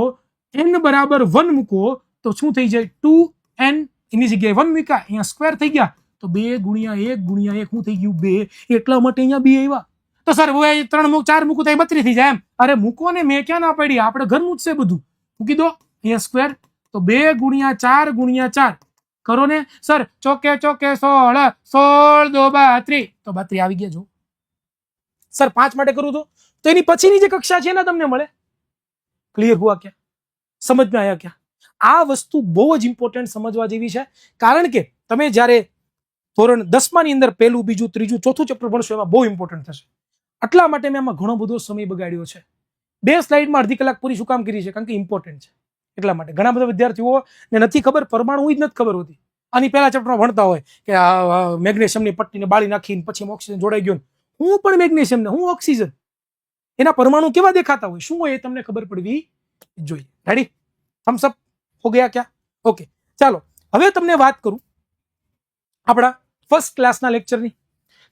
n બરાબર 1 મૂકો તો શું થઈ જાય? 2n એની જગ્યાએ 1 મૂક્યા, અહીંયા સ્ક્વેર થઈ ગયા તો 2 ગુણ્યા 1 ગુણ્યા 1 શું થઈ ગયું? 2। એટલા માટે અહીંયા 2 આવ્યા। તો સર 3 મૂક 4 મૂકું તો 32 થઈ જાય એમ? અરે મૂકો ને, મેં ક્યાં ના પાડી, આપણે ઘરનું જ છે બધું, મૂકી દો અહીંયા સ્ક્વેર તો 2 ગુણ્યા 4 ગુણ્યા 4 કરો ને સર, ચોકે 16 16 2 32 તો 32 આવી ગયા। જો સર 5 માટે કરું તો એની પછીની જે કક્ષા છે ને તમને મળે। ક્લિયર હુઆ क्या? समझ में आया क्या? આ વસ્તુ બહુ જ ઇમ્પોર્ટન્ટ સમજવા જેવી છે, કારણ કે તમે જ્યારે ધોરણ 10 ની અંદર પહેલું બીજું ત્રીજું ચોથું ચેપ્ટર ભણશો એમાં બહુ ઇમ્પોર્ટન્ટ થશે। એટલા માટે મેં આમાં ઘણો બધો સમય બગાડ્યો છે। 2 સ્લાઇડમાં અડધી કલાક પૂરી શું કામ કરી છે? કારણ કે ઇમ્પોર્ટન્ટ છે એટલા માટે। ઘણા બધા વિદ્યાર્થીઓને નથી ખબર, પરમાણુ જ નથી ખબર હોતી। આની પહેલા ચેપ્ટરમાં ભણતા હોય કે મેગ્નેશિયમની પટ્ટીને બાળી નાખીને પછી ઓક્સિજન જોડાઈ ગયો। હું પણ મેગ્નેશિયમ ને હું ઓક્સિજન, એના પરમાણુ કેવા દેખાતા હોય, શું હોય એ તમને ખબર પડવી જોઈએ। રેડી? થમ્સ અપ હો ગયા क्या? ઓકે ચાલો હવે તમને વાત કરું આપણા ફર્સ્ટ ક્લાસના લેક્ચરની।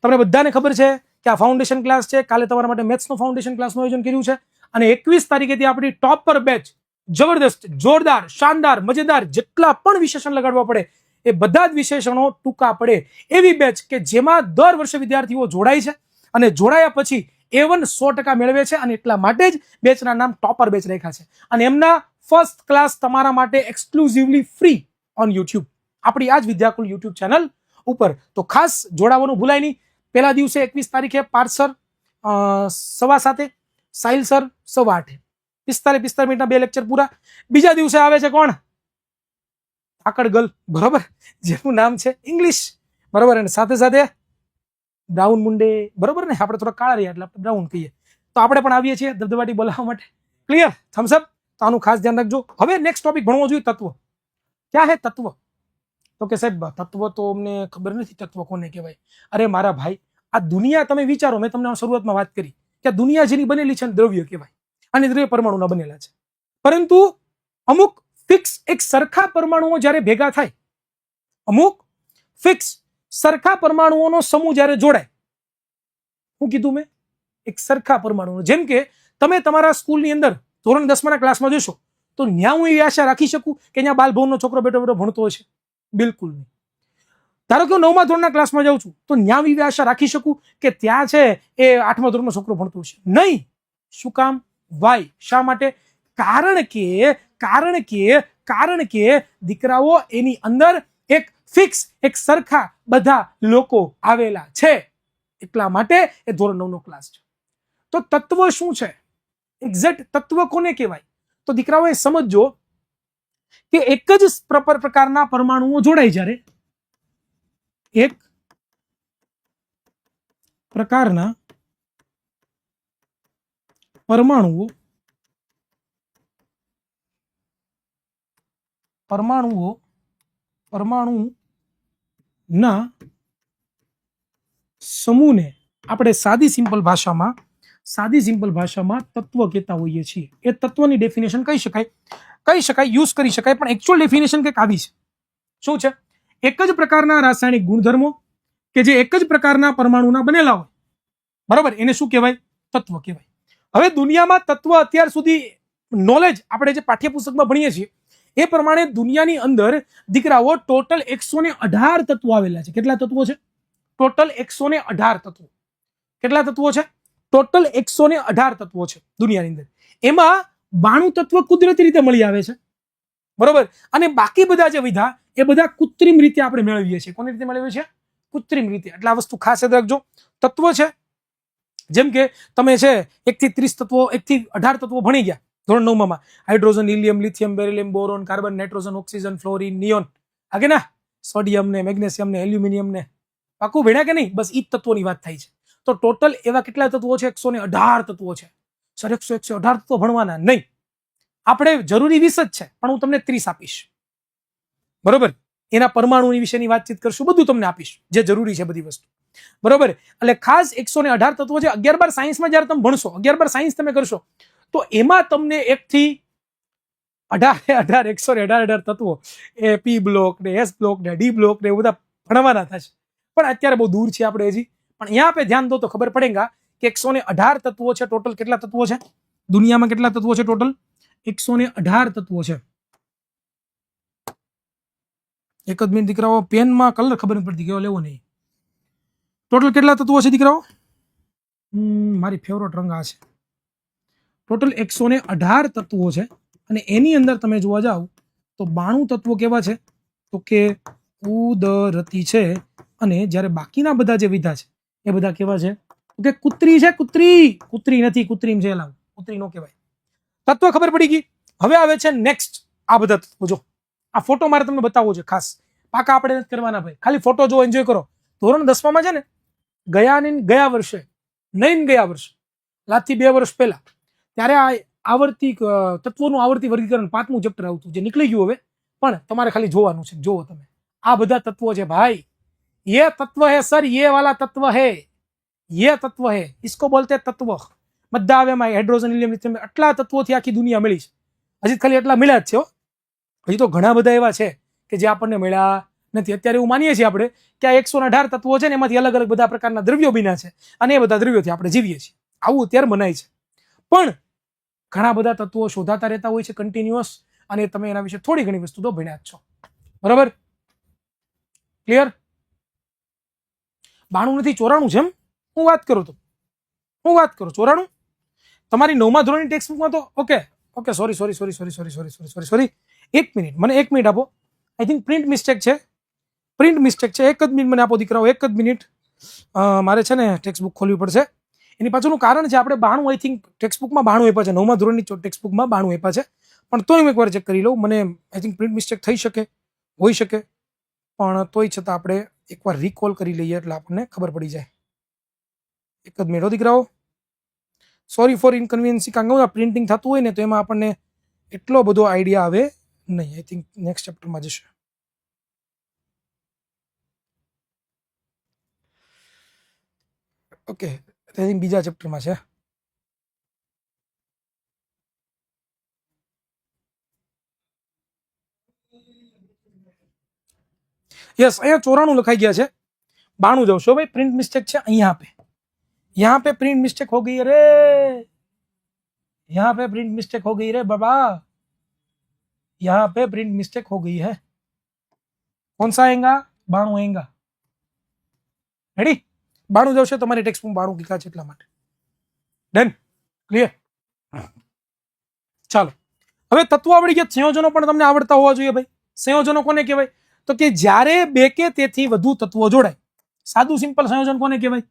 તમને બધાને ખબર છે કે આ ફાઉન્ડેશન ક્લાસ છે। કાલે તમારા માટે મેથ્સનો ફાઉન્ડેશન ક્લાસનું આયોજન કર્યું છે અને 21 તારીખેથી આપણી ટોપર બેચ જબરદસ્ત, જોરદાર, શાનદાર, મજેદાર જેટલા પણ વિશેષણ લગાડવા પડે એ બધા જ વિશેષણો ટૂંકા પડે એવી બેચ કે જેમાં દર વર્ષે વિદ્યાર્થીઓ જોડાય છે અને જોડાયા પછી A1 100% મેળવે છે, અને એટલા માટે જ બેચના નામ ટોપર બેચ રાખ્યા છે। અને એમના ફર્સ્ટ ક્લાસ તમારા માટે એક્સક્લુઝિવલી ફ્રી ઓન YouTube, આપણી આ જ વિદ્યાકુલ YouTube ચેનલ ઉપર. તો ખાસ જોડાવાનું ભૂલાય નહીં. પહેલા દિવસે 21 તારીખે પાર્સર 7:15, સાહિલ સર 8:15, 45 મિનિટના 2 લેક્ચર પૂરા. બીજા દિવસે આવે છે કોણ? આકડ ગર્લ, બરોબર, જેનું નામ છે ઇંગ્લિશ, બરોબર, અને સાથે સાથે બ્રાઉન મુંડે, બરોબર ને, આપણે થોડા કાળા રહ્યા એટલે આપણે બ્રાઉન કહીએ. તો આપણે પણ આવીએ છીએ ધબધબાટી બોલાવવા માટે. ક્લિયર? થમ્સઅપ. તો આનું ખાસ ધ્યાન રાખજો. હવે નેક્સ્ટ ટોપિક ભણવો જોઈએ, તત્વ. ક્યાં હે તત્વ? તો કે સાહેબ તત્વ તો અમને ખબર નથી, તત્વ કોને કહેવાય. અરે મારા ભાઈ, આ દુનિયા તમે વિચારો, મેં તમને શરૂઆતમાં વાત કરી કે આ દુનિયા જેની બનેલી છે દ્રવ્ય કહેવાય, અને દ્રવ્ય પરમાણુના બનેલા છે. પરંતુ અમુક ફિક્સ એક સરખા પરમાણુઓ જ્યારે ભેગા થાય, અમુક ફિક્સ સરખા પરમાણુઓનો સમૂહ જ્યારે જોડાય, શું કીધું મેં? એક સરખા પરમાણુઓ. જેમ કે તમે તમારા સ્કૂલની અંદર ધોરણ 10 ક્લાસમાં જોશો તો ન્યા હું એવી આશા રાખી શકું કે અહીંયા બાલભવનનો છોકરો બેઠો બેઠો ભણતો હશે? બિલકુલ નહીં. ધારો કે હું 9મા ધોરણના ક્લાસમાં જાઉં છું તો ન્યા એવી આશા રાખી શકું કે ત્યાં છે એ 8મા ધોરણનો છોકરો ભણતો હશે? નહીં. શું કામ? વાય? શા માટે? કારણ કે દીકરાઓ એની અંદર એક ફિક્સ, એક સરખા બધા લોકો આવેલા છે, એટલા માટે એ ધોરણ 9નો ક્લાસ છે. તો તત્વ શું છે? એક્ઝેક્ટ તત્વ કોને કહેવાય? તો દીકરાઓ એ સમજો કે એક જ પ્રકારના પરમાણુઓ જોડાય, જ્યારે એક પ્રકારના પરમાણુઓ ના સમૂહને આપણે સાદી સિમ્પલ ભાષામાં તત્વ કહેતા હોઈએ છીએ. એ તત્વની ડેફિનેશન કહી શકાય, યુઝ કરી શકાય, પણ એકચ્યુઅલ ડેફિનેશન કંઈક આવી છે. શું છે? એક જ પ્રકારના રાસાયણિક ગુણધર્મો કે જે એક જ પ્રકારના પરમાણુના બનેલા હોય, બરાબર, એને શું કહેવાય? તત્વ કહેવાય. હવે દુનિયામાં તત્વ અત્યાર સુધી નોલેજ આપણે જે પાઠ્યપુસ્તકમાં ભણીએ છીએ એ પ્રમાણે દુનિયાની અંદર દીકરાઓ ટોટલ 118 તત્વો આવેલા છે. કેટલા તત્વો છે? ટોટલ 118 તત્વો. કેટલા તત્વો છે? ટોટલ 118 તત્વો છે દુનિયાની અંદર. એમાં 92 તત્વ કુદરતી રીતે મળી આવે છે, બરોબર, અને બાકી બધા જે વિધા એ બધા કૃત્રિમ રીતે આપણે મેળવીએ છીએ. કોની રીતે મેળવીએ છીએ? કૃત્રિમ રીતે. એટલે આ વસ્તુ ખાસ યાદ રાખજો. તત્વ છે, જેમ કે તમે છે 1 થી 30 તત્વો, 1 થી 18 તત્વો ભણી ગયા ધોરણ 9માં. Hydrogen, helium, lithium, beryllium, boron, carbon, nitrogen, oxygen, fluorine, neon, આગે ના, સોડિયમ ને, મેગ્નેશિયમ ને, એલ્યુમિનિયમ ને, પાકું ભણ્યા કે નહીં? બસ ઈ તત્વોની વાત થાય છે. તો ટોટલ એવા કેટલા તત્વો છે? 118 તત્વો છે. સર 118 તત્વો ભણવાના નહીં, આપણે જરૂરી 20 જ છે, પણ હું તમને 30 આપીશ, બરોબર. એના પરમાણુની વિશેની વાતચીત કરશું, બધું તમને આપીશ જે જરૂરી છે, બધી વસ્તુ, બરોબર. એટલે ખાસ 118 તત્વો છે. 11-12 સાયન્સમાં જયારે તમે ભણશો, 11-12 સાયન્સ તમે કરશો તો એમાં તમને 1 થી 18 118 તત્વો, એ પી બ્લોક ને, એસ બ્લોક ને, ડી બ્લોક ને, બધા ભણવાના થશે. પણ અત્યારે બહુ દૂર છે આપણે હજી, પણ અહીંયા पे ધ્યાન દો તો ખબર પડેગા કે 118 તત્વો છે. ટોટલ કેટલા તત્વો છે દુનિયામાં? કેટલા તત્વો છે ટોટલ? 118 તત્વો છે. એક જ મિનિટ દીકરાઓ, પેનમાં કલર ખબર નથી પડતી કેવો લેવો નહીં. ટોટલ કેટલા તત્વો છે દીકરાઓ? મારી ફેવરેટ રંગ આ છે. ટોટલ 118 તત્વો છે, અને એની અંદર તમે જોવા જાવ તો 92 તત્વો કેવા છે? તો કે કુદરતી છે, અને જ્યારે બાકીના બધા જે વિધા છે એ બધા કેવા છે? તો કે કુત્રી છે. કુત્રી નથી, કૃત્રિમ છે. લાવ, કુત્રી નો કહેવાય. તત્વ ખબર પડી ગઈ. હવે આવે છે નેક્સ્ટ આ બધા તત્વો. જો આ ફોટો મારે તમને બતાવવો છે ખાસ, પાકા આપણે નથી કરવાના ભાઈ, ખાલી ફોટો જો, એન્જોય કરો. ધોરણ 10માં છે ને, ગયા વર્ષે લાથી 2 વર્ષ પહેલા, ત્યારે આ આવર્તી તત્વોનું આવર્તી વર્ગીકરણ 5મું ચેપ્ટર આવતું, જે નીકળી ગયું હવે, પણ તમારે ખાલી જોવાનું છે. જોવો તમે, આ બધા તત્વો છે ભાઈ. ये तत्व है सर, ये वाला तत्व है, ये तत्व है, इसको बोलते तत्व. બધા આવે એમાં હાઇડ્રોજન, હિલિયમ, લિથિયમ, આટલા તત્વોથી આખી દુનિયા મળી છે. હજી ખાલી એટલા મળ્યા જ છે. હજી તો ઘણા બધા એવા છે કે જે આપણને મળ્યા નથી. અત્યારે એવું માનીએ છીએ આપણે કે આ 118 તત્વો છે ને, એમાંથી અલગ અલગ બધા પ્રકારના દ્રવ્યો બન્યા છે, અને એ બધા દ્રવ્યોથી આપણે જીવીએ છીએ. આવું અત્યારે મનાય છે. પણ ઘણા બધા તત્વો શોધાતા રહેતા હોય છે કન્ટિન્યુઅસ, અને તમે એના વિશે થોડી ઘણી વસ્તુ તો ભણ્યા જ છો, બરાબર? ક્લિયર? 92 નથી, 94 છે. હું વાત કરું 94. તમારી 9મા ધોરણની ટેક્સ્ટ બુકમાં તો ઓકે સોરી. 1 મિનિટ, મને 1 મિનિટ આપો. આઈ થિંક પ્રિન્ટ મિસ્ટેક છે. પ્રિન્ટ મિસ્ટેક છે. 1 જ મિનિટ મને આપો દીકરાઓ, 1 જ મિનિટ. મારે છે ને ટેક્સ્ટ બુક ખોલવી પડશે. એની પાછળનું કારણ છે આપણે 92 આઈ થિંક ટેક્સ્ટ બુકમાં 92 આપ્યા છે, 9મા ધોરણની ટેક્સ્ટ બુકમાં 92 આપ્યા છે. પણ તોય હું એકવાર ચેક કરી લઉં. મને આઈ થિંક પ્રિન્ટ મિસ્ટેક થઈ શકે, હોઈ શકે, પણ તોય છતાં આપણે એકવાર રિકોલ કરી લઈએ એટલે આપણને ખબર પડી જાય. 1 જ મિનિટ દીકરાઓ. Sorry for inconvenience. કારણ કે પ્રિન્ટિંગ થતું હોય ને તો એમાં આપણને એટલો બધો આઈડિયા આવે નહીં. આઈ થિંક નેક્સ્ટ ચેપ્ટરમાં જશે. ઓકે, આઈ થિંક બીજા ચેપ્ટરમાં છે. यस, અહીંયા 94 લખાઈ ગયા છે, 92 जाओ शो भाई. प्रिंट मिस्टेक है यहाँ पे प्रिंट मिस्टेक हो गई. अरे यहाँ पे प्रिंट मिस्टेक हो गई रे बाबा, यहाँ पे प्रिंट मिस्टेक हो गई है. कौन सा आएगा? 92 आएगा. रेडी? 92 जाओ તમારી ટેક્સ્ટ માં 92 લખા છે એટલા માટે. Done, clear. ચાલો, હવે તત્વો આવડી ગયા. સંયોજનો પણ તમને આવડતા હોવા જોઈએ ભાઈ. સંયોજનો કોને કહેવાય? તો કે જ્યારે બે કે તેથી વધુ તત્વો જોડાય. સાદું સિમ્પલ સંયોજન કોને કહેવાય?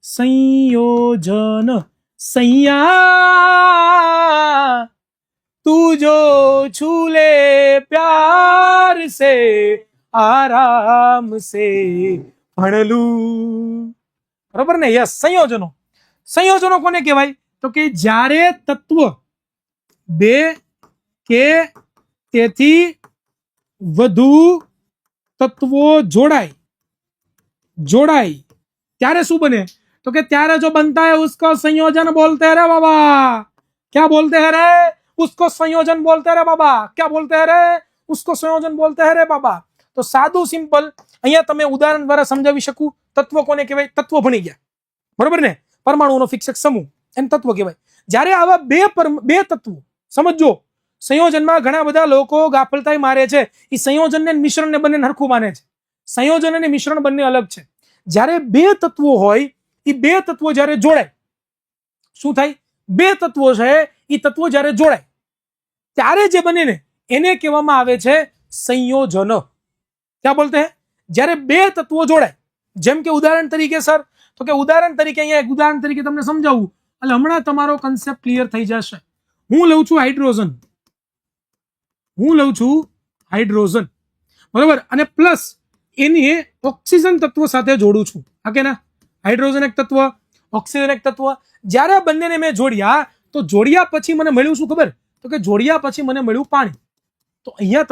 संयोजन. सैया तू जो छूले प्यार से आराम से भणलू. बराबर ने? यस, संयोजनो. संयोजनो कोने कहेवाय? तो कि જ્યારે તત્વ બે કે તેથી વધુ તત્વો જોડાય ત્યારે શું બને? तो कि त्यारे जो बनता है उसको संयोजन बोलते हैं रे बाबा. क्या बोलते हैं रे? उसको संयोजन बोलते हैं रे बाबा. क्या बोलते हैं रे? उसको संयोजन बोलते हैं रे बाबा. तो सादू सिंपल અહીંયા તમે ઉદાહરણ દ્વારા સમજાવી શકું. તત્વ કોને કહેવાય? તત્વ ભણી ગયા, બરોબર ને? પરમાણુનો ફિક્સક સમૂહ એને તત્વ કહેવાય. જ્યારે આવા બે તત્વો, સમજો, સંયોજનમાં ઘણા બધા લોકો ગાફલતાઈ મારે છે. એ સંયોજનને મિશ્રણને બંને હરખું માને છે. સંયોજન અને મિશ્રણ બંને અલગ છે. જ્યારે બે તત્વો હોય, એ બે તત્વો જ્યારે જોડાય, શું થાય? બે તત્વો છે, એ તત્વો જ્યારે જોડાય ત્યારે જે બને ને એને કહેવામાં આવે છે સંયોજન. ક્યાં બોલતે હે? જ્યારે બે તત્વો જોડાય. જેમ કે ઉદાહરણ તરીકે સર, તો કે ઉદાહરણ તરીકે અહીંયા એક ઉદાહરણ તરીકે તમને સમજાવું એટલે હમણાં તમારો કન્સેપ્ટ ક્લિયર થઈ જશે. હું લઉં છું હાઇડ્રોજન, બરોબર, અને પ્લસ એની ઓક્સિજન તત્વ સાથે જોડું છું. હા કે ના? હાઇડ્રોજન એક તત્વ, ઓક્સિજન એક તત્વ. જ્યારે બંનેને મેં જોડ્યા તો જોડ્યા પછી મને મળ્યું શું ખબર? તો કે જોડ્યા પછી મને મળ્યું પાણી. તો અહીંયા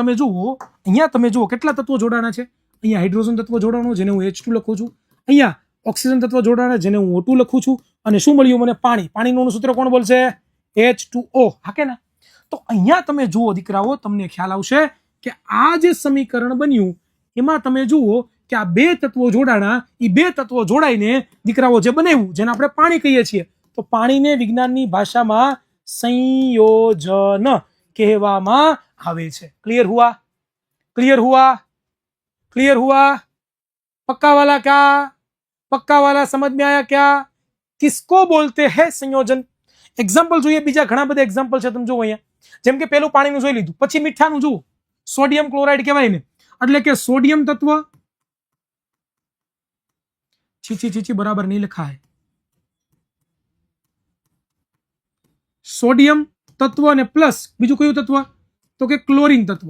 તમે જુઓ કેટલા તત્વો જોડાણા છે. અહીંયા હાઇડ્રોજન તત્વ જોડાણો જેને હું H2 લખું છું, અહીંયા ઓક્સિજન તત્વ જોડાણા જેને હું O2 લખું છું, અને શું મળ્યું મને? પાણી. પાણીનું સૂત્ર કોણ બોલશે? H2O. હા કે ના? તો અહીંયા તમે જુઓ દીકરાઓ, તમને ખ્યાલ આવશે કે આ જે સમીકરણ બન્યું એમાં તમે જુઓ કે આ બે તત્વો જોડાણા, એ બે તત્વો જોડાઈને દીકરાઓ જે બનાવ્યું, જેને આપણે પાણી કહીએ છીએ, તો પાણીને વિજ્ઞાનની ભાષામાં સંયોજન કહેવામાં આવે છે. क्लियर हुआ? पक्का वाला समझ में आया क्या? किसको बोलते हैं संयोजन? एग्जाम्पल જોઈએ, બીજા ઘણા બધા એક્ઝામ્પલ છે. તમે જુઓ અહીંયા, જેમ કે પેલું પાણીનું જોઈ લીધું, પછી મીઠાનું જુઓ, સોડિયમ ક્લોરાઇડ કહેવાય ને, એટલે કે સોડિયમ તત્વ, छी बराबर नहीं लिखा है, सोडियम तत्व ने प्लस बीजू कयु तत्व? तो के क्लोरीन तत्व.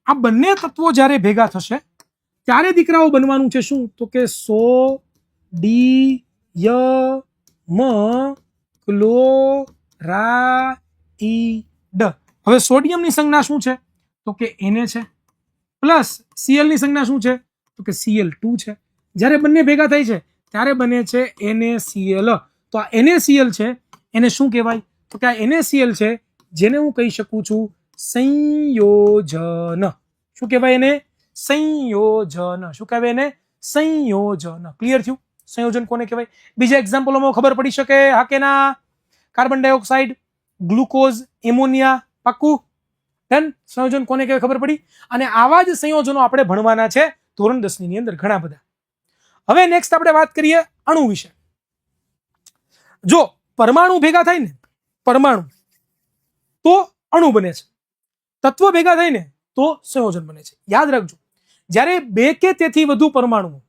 आ बंने तत्वो જ્યારે ભેગા થશે ત્યારે દીકરાઓ બનવાનું છે શું? તો કે સોડિયમ ક્લોરાઇડ. હવે સોડિયમની સંજ્ઞા શું છે? તો કે Na છે, પ્લસ Cl ની સંજ્ઞા શું છે? તો કે Cl2 છે. જ્યારે બંને ભેગા થાય છે ત્યારે બને છે NaCl. તો આ NaCl છે એને શું કહેવાય? તો કે આ NaCl છે જેને હું કહી શકું છું સંયોજન. શું કહેવાય એને? સંયોજન. શું કહેવાય એને? સંયોજન. ક્લિયર થયું? સંયોજન કોને કહેવાય? બીજા એક્ઝામ્પલોમાં ખબર પડી શકે? હા કે ના? Carbon dioxide, glucose, ammonia. પાક્કું? ડન. સંયોજન કોને કહેવાય ખબર પડી? અને આવા જ સંયોજનો આપણે ભણવાના છે ધોરણ 10 ની અંદર ઘણા બધા. હવે નેક્સ્ટ આપણે વાત કરીએ અણુ વિશે. જો પરમાણુ ભેગા થાય ને, પરમાણુ, તો અણુ બને છે. તત્વ ભેગા થાય ને તો સંયોજન બને છે. યાદ રાખજો, જ્યારે બે કે તેથી વધુ પરમાણુઓ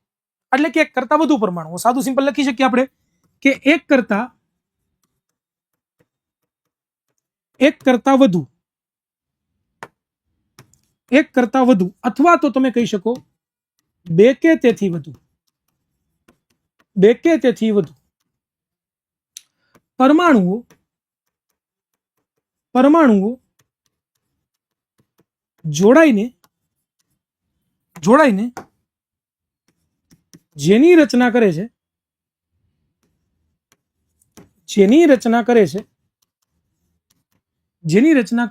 એટલે કે એક કરતા વધુ પરમાણુઓ, સાદું સિમ્પલ લખી શકીએ આપણે કે એક કરતા વધુ અથવા તો તમે કહી શકો બે કે તેથી વધુ પરમાણુઓ જોડાઈને જેની રચના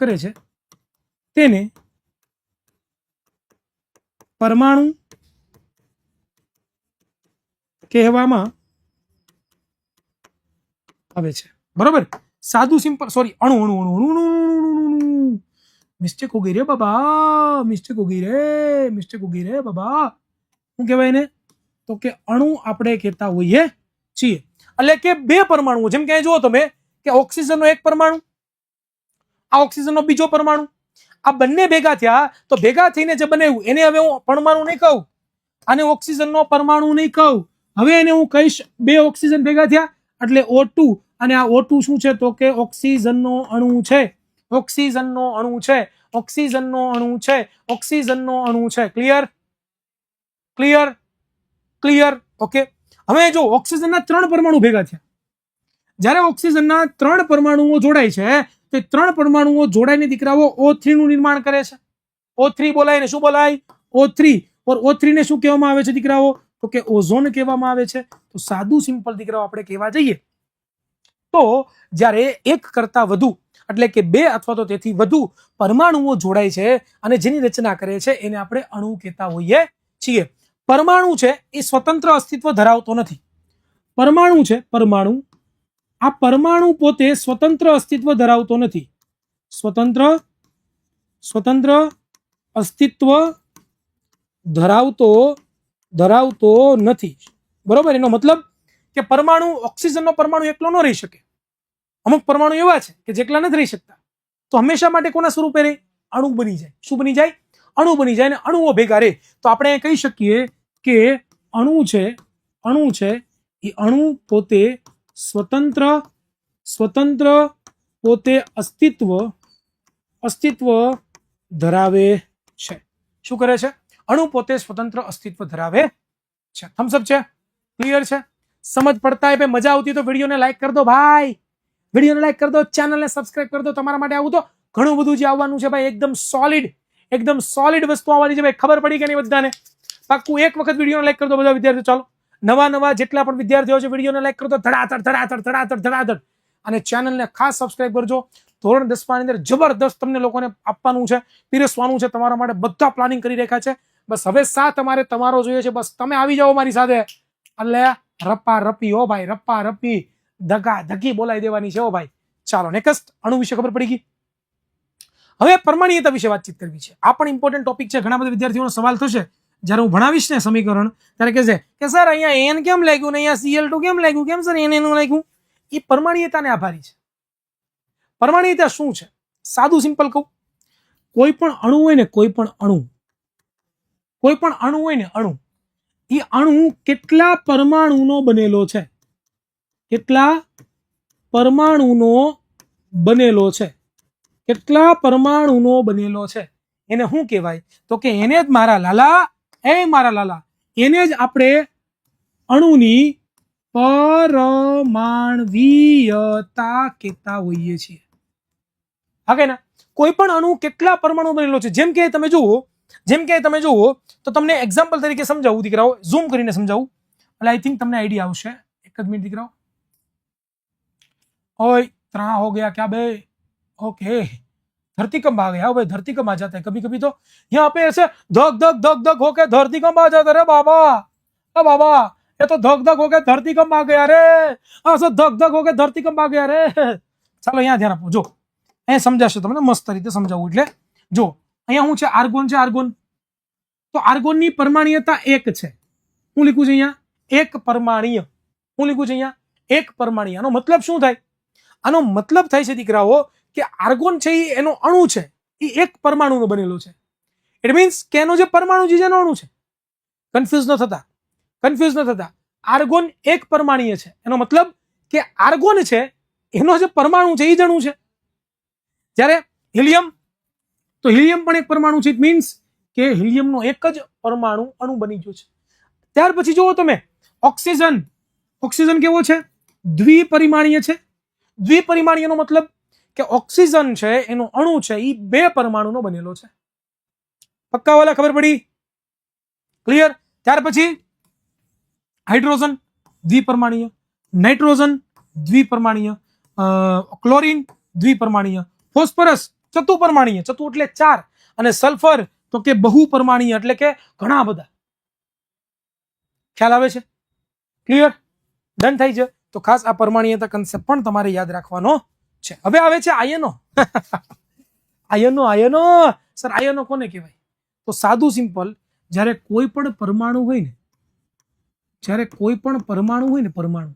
કરે છે તેને પરમાણુ કહેવામાં આવે છે. બરોબર, સાદું સિમ્પલ, સોરી અણુ મિસ્ટેક હો ગઈ રે બાબા, મિસ્ટેક હો ગઈ રે બાબા. શું કહેવાય ને, તો કે અણુ આપણે કહેતા હોઈએ છીએ. એટલે કે બે પરમાણુઓ, જેમ કે જુઓ તમે કે ઓક્સિજનનો એક પરમાણુ, આ ઓક્સિજનનો બીજો પરમાણુ, આ બંને ભેગા થયા તો ભેગા થઈને જે બનાવ્યું એને હવે હું પરમાણુ નહીં કહું, આને ઓક્સિજનનો પરમાણુ નહીં કહું. હવે એને હું કહીશ બે ઓક્સિજન ભેગા થયા એટલે O2, અને આ O2 શું છે તો કે ઓક્સિજનનો અણુ છે. ક્લિયર? ઓકે. હવે જો ઓક્સિજનના 3 પરમાણુ ભેગા થયા, જ્યારે ઓક્સિજનના 3 પરમાણુઓ જોડાય છે તો 3 પરમાણુઓ જોડાઈને દીકરાઓ O3 નું નિર્માણ કરે છે. O3 બોલાય ને શું બોલાય? O3. और O3 ને શું કહેવામાં આવે છે દીકરાઓ? તો કે ઓઝોન કહેવામાં આવે છે. તો સાદું સિમ્પલ દીકરાઓ આપણે કહેવા જઈએ તો જ્યારે એક કરતા વધુ એટલે કે બે અથવા તો તેથી વધુ પરમાણુઓ જોડાય છે અને જેની રચના કરે છે એને આપણે અણુ કહેતા હોઈએ છીએ. પરમાણુ છે એ સ્વતંત્ર અસ્તિત્વ ધરાવતો નથી. આ પરમાણુ પોતે સ્વતંત્ર અસ્તિત્વ ધરાવતો નથી. સ્વતંત્ર અસ્તિત્વ ધરાવતો નથી. બરોબર, એનો મતલબ કે પરમાણુ, ઓક્સિજનનો પરમાણુ એકલો ન રહી શકે. અમુક પરમાણુ એવા છે કે જેટલા નથી રહી શકતા, તો હંમેશા માટે કોના સ્વરૂપે રહે? અણુ બની જાય. શું બની જાય? અણુ બની જાય, અને અણુઓ ભેગા રહે. તો આપણે કહી શકીએ કે અણુ છે એ અણુ પોતે સ્વતંત્ર પોતે અસ્તિત્વ ધરાવે છે. શું કરે છે? અણુ પોતે સ્વતંત્ર અસ્તિત્વ ધરાવે છે. થમ્સ અપ છે? ક્લિયર છે? સમજ પડતા है? મજા આવતી તો વિડીયોને લાઈક કરી દો ભાઈ, વિડીયોને લાઈક કરી દો, ચેનલને સબસ્ક્રાઇબ કરી દો. તમારા માટે આવું તો ઘણું બધું જે આવવાનું છે ભાઈ, એકદમ સોલિડ વસ્તુ આવવાની છે ભાઈ. ખબર પડી કે નહીં બધાને? પાક્કું એક વખત વિડીયોને લાઈક કરી દો બધા વિદ્યાર્થીઓ. ચાલો, નવા જેટલા પણ વિદ્યાર્થીઓ છે વિડીયોને લાઈક કરી દો ધડાધડ, અને ચેનલને ખાસ સબસ્ક્રાઇબ કરજો. ધોરણ 10 ની અંદર જબરદસ્ત તમને લોકોને આપવાનું છે, પીરસવાનું છે. તમારા માટે બધા પ્લાનિંગ કરી રાખ્યા છે. બસ હવે સાથ અમારે તમારો જોઈએ છે. બસ તમે આવી જાઓ મારી સાથે, એટલે રપ્પા રપી હો ભાઈ, રપ્પા રપી ધગા ધગી બોલાવી દેવાની છે હો ભાઈ. ચાલો, નેક્સ્ટ અણુ વિશે ખબર પડી ગઈ. હવે પરમાણુયતા વિશે વાતચીત કરવી છે. આ પણ ઇમ્પોર્ટન્ટ ટોપિક છે. ઘણા બધા વિદ્યાર્થીઓનો સવાલ થશે જ્યારે હું ભણાવીશ ને સમીકરણ, ત્યારે કહેશે કે સર અહીંયા N કેમ લાગ્યું ને અહીંયા Cl2 કેમ લાગ્યું, કેમ સર N નું લાગ્યું? એ પરમાણુયતાને આભારી છે. પરમાણુયતા શું છે? સાદું સિમ્પલ કહું, કોઈ પણ અણુ હોય ને, અણુ એ અણુ કેટલા પરમાણુનો બનેલો છે? કેટલા પરમાણુનો બનેલો છે એને શું કહેવાય? તો કે એને જ મારા લાલા, એને જ આપણે અણુની પરમાણ્વીયતા કહેતા હોઈએ છીએ. હા કે ના? કોઈ પણ અણુ કેટલા પરમાણુ બનેલો છે? જેમ કે તમે જુઓ તો તમને એક્ઝામ્પલ તરીકે સમજાવું દીકરાઓ, ઝૂમ કરીને સમજાવું એટલે આઈ થિંક તમને આઈડિયા આવશે. એક જ મિનિટ દીકરાઓ. ओए त्रां हो गया क्या बे? ओके, धरतीकंप आ गया भाई, धरतीकंप आ जाता है कभी कभी. तो यहाँ पे ऐसे धक धक धक धक होके धरतीकंप आ जाता है. बाबा ये तो धक धक होके धरतीकंप आ गया रे, ऐसे धक धक होके धरतीकंप आ गया रे. ચાલો અહીંયા ધ્યાન આપો. જો અહીંયા સમજાશે તમને, મસ્ત રીતે સમજાવું. એટલે જો અહીંયા શું છે? આર્ગોન. તો આર્ગોનની પરમાણુયતા 1 છે. હું લીખું છું અહીંયા એક પરમાણ્વીય. હું લીખું છું અહીંયા એક પરમાણ્વીય. આનો મતલબ શું થાય? આનો મતલબ થાય છે દીકરાઓ કે આર્ગોન છે એનો અણુ છે એ એક પરમાણુનો બનેલો છે. ઇટ મીન્સ કે એનો જે પરમાણુ છે જેનો અણુ છે. કન્ફ્યુઝ ન થતા. આર્ગોન એક પરમાણીય છે, એનો મતલબ કે આર્ગોન છે એનો જે પરમાણુ છે એ જ અણુ છે. જ્યારે હિલિયમ, તો હિલિયમ પણ એક પરમાણુ છે. ઇટ મીન્સ કે હિલિયમનો એક જ પરમાણુ અણુ બની ગયો છે. ત્યાર પછી જુઓ તમે ઓક્સિજન. ઓક્સિજન કેવો છે? દ્વિપરિમાણીય છે. દ્વિપરિમાણીયનો મતલબ કે ઓક્સિજન છે એનો અણુ છે એ 2 પરમાણુનો બનેલો છે. પક્કા વાલા ખબર પડી? ક્લિયર? ત્યાર પછી હાઇડ્રોજન દ્વિપરમાણીય, નાઇટ્રોજન દ્વિપરમાણીય, ક્લોરીન દ્વિપરમાણીય, ફોસ્ફરસ ચતુપરમાણીય, ચતુ એટલે 4, અને સલ્ફર તો કે બહુપરમાણીય એટલે કે ઘણા બધા. ખ્યાલ આવે છે? ક્લિયર? ડન થઈ છે. તો ખાસ આ પરમાણીયતા કન્સેપ્ટ પણ તમારે યાદ રાખવાનો છે. હવે આવે છે આયનો. આયનો સર, આયનો કોને કહેવાય? તો સાદું સિમ્પલ, જ્યારે કોઈ પણ પરમાણુ હોય ને, પરમાણુ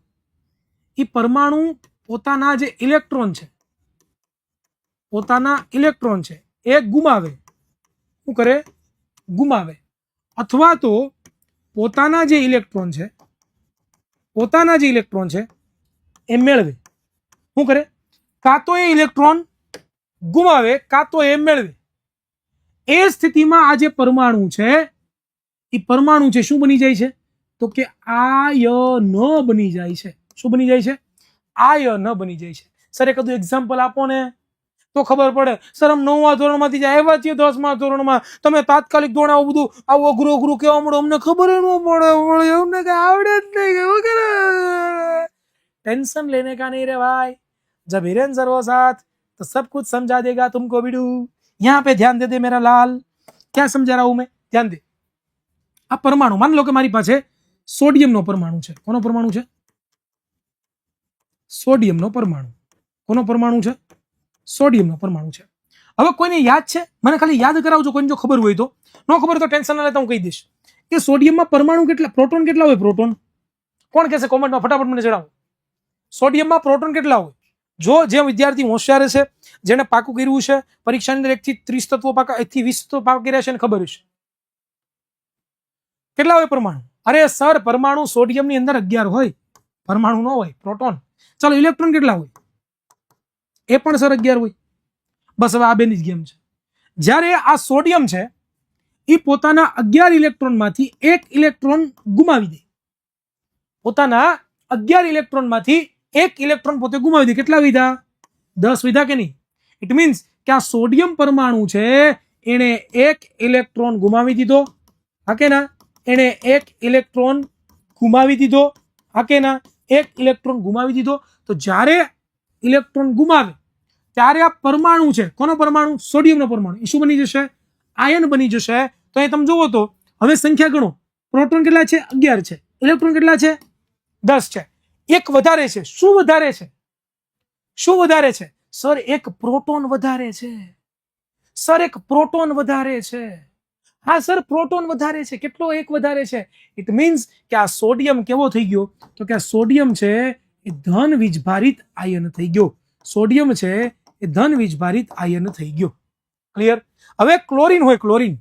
એ પરમાણુ પોતાના જે ઇલેક્ટ્રોન છે એ ગુમાવે. શું કરે? ગુમાવે. અથવા તો પોતાના જે ઇલેક્ટ્રોન છે એ મેળવે. શું કરે? કાં તો એ ઇલેક્ટ્રોન ગુમાવે કાં તો એ મેળવે. એ સ્થિતિમાં આ જે પરમાણુ છે એ પરમાણુ છે શું બની જાય છે? તો કે આયન બની જાય છે. શું બની જાય છે? આયન બની જાય છે. સર એકાદું એક્ઝામ્પલ આપો ને તો ખબર પડે. સર આમ 9મા ધોરણમાંથી આવ્યા છીએ 10મા ધોરણમાં, તમે તાત્કાલિક ધોરણ આવું બધું આવું અઘરું કેવા મળો, અમને ખબર ન પડે, અમને કઈ આવડે જ નહીં. टेंशन लेने का नहीं रे भाई, जब हिरेन सर वो साथ तो सब कुछ समझा देगा तुमको बिडू. यहाँ पे ध्यान दे दे मेरा लाल, क्या समझा रहा हूं मैं? ध्यान दे. આ પરમાણુ, માન લો કે મારી પાસે સોડિયમનો પરમાણુ છે. કોનો પરમાણુ છે? સોડિયમનો પરમાણુ. કોનો પરમાણુ છે? સોડિયમનો પરમાણુ છે. હવે કોઈને યાદ છે? મને ખાલી યાદ કરાવજો. કોઈને જો ખબર હોય તો. ન ખબર તો ટેન્શન ન લેતા, હું કહી દઈશ કે સોડિયમમાં પરમાણુ કેટલા, પ્રોટોન કેટલા હોય? પ્રોટોન કોણ કહેશે કોમેન્ટમાં? ફટાફટ મને જણાવો. સોડિયમમાં પ્રોટોન કેટલા હોય? જો જે વિદ્યાર્થી હોશિયાર છે, જેને પાકું કર્યું છે, પરીક્ષાની અંદર 1 થી 30 તત્વો પાકા, 1 થી 20 તત્વો પાકા કર્યા છે, એને ખબર હશે કેટલા હોય પરમાણુ. અરે સર, પરમાણુ સોડિયમની અંદર 11 હોય, પરમાણુ ન હોય, પ્રોટોન. ચાલો, ઇલેક્ટ્રોન કેટલા હોય? એ પણ સર 11 હોય. બસ હવે આ બેની જ ગેમ છે. જ્યારે આ સોડિયમ છે એ પોતાના 11 ઇલેક્ટ્રોનમાંથી 1 ઇલેક્ટ્રોન ગુમાવી દે. પોતાના 11 ઇલેક્ટ્રોનમાંથી 1 ઇલેક્ટ્રોન પોતે ગુમાવી દે. કેટલા વિધા? 10 વિધા કે નહીં? ઇટ મીન્સ કે આ સોડિયમ પરમાણુ છે એને 1 ઇલેક્ટ્રોન ગુમાવી દીધો. હા કે ના? એને 1 ઇલેક્ટ્રોન ગુમાવી દીધો. હા કે ના? 1 ઇલેક્ટ્રોન ગુમાવી દીધો. તો જ્યારે ઇલેક્ટ્રોન ગુમાવે ત્યારે આ પરમાણુ છે, કોનો પરમાણુ? સોડિયમનો પરમાણુ. એ શું બની જશે? આયન બની જશે. તો એ તમે જુઓ તો હવે સંખ્યા ગણો. પ્રોટોન કેટલા છે? 11 છે. ઇલેક્ટ્રોન કેટલા છે? 10 છે. એક વધારે છે. શું વધારે છે? શું વધારે છે? સર, એક પ્રોટોન વધારે છે. સર, એક પ્રોટોન વધારે છે. હા સર, પ્રોટોન વધારે છે. કેટલો? એક વધારે છે. ઇટ મીન્સ કે આ સોડિયમ કેવો થઈ ગયો? તો કે આ સોડિયમ છે એ ધન વીજભારિત આયન થઈ ગયો. સોડિયમ છે એ ધન વીજભારિત આયન થઈ ગયો. ક્લિયર? હવે ક્લોરીન હોય. ક્લોરીન,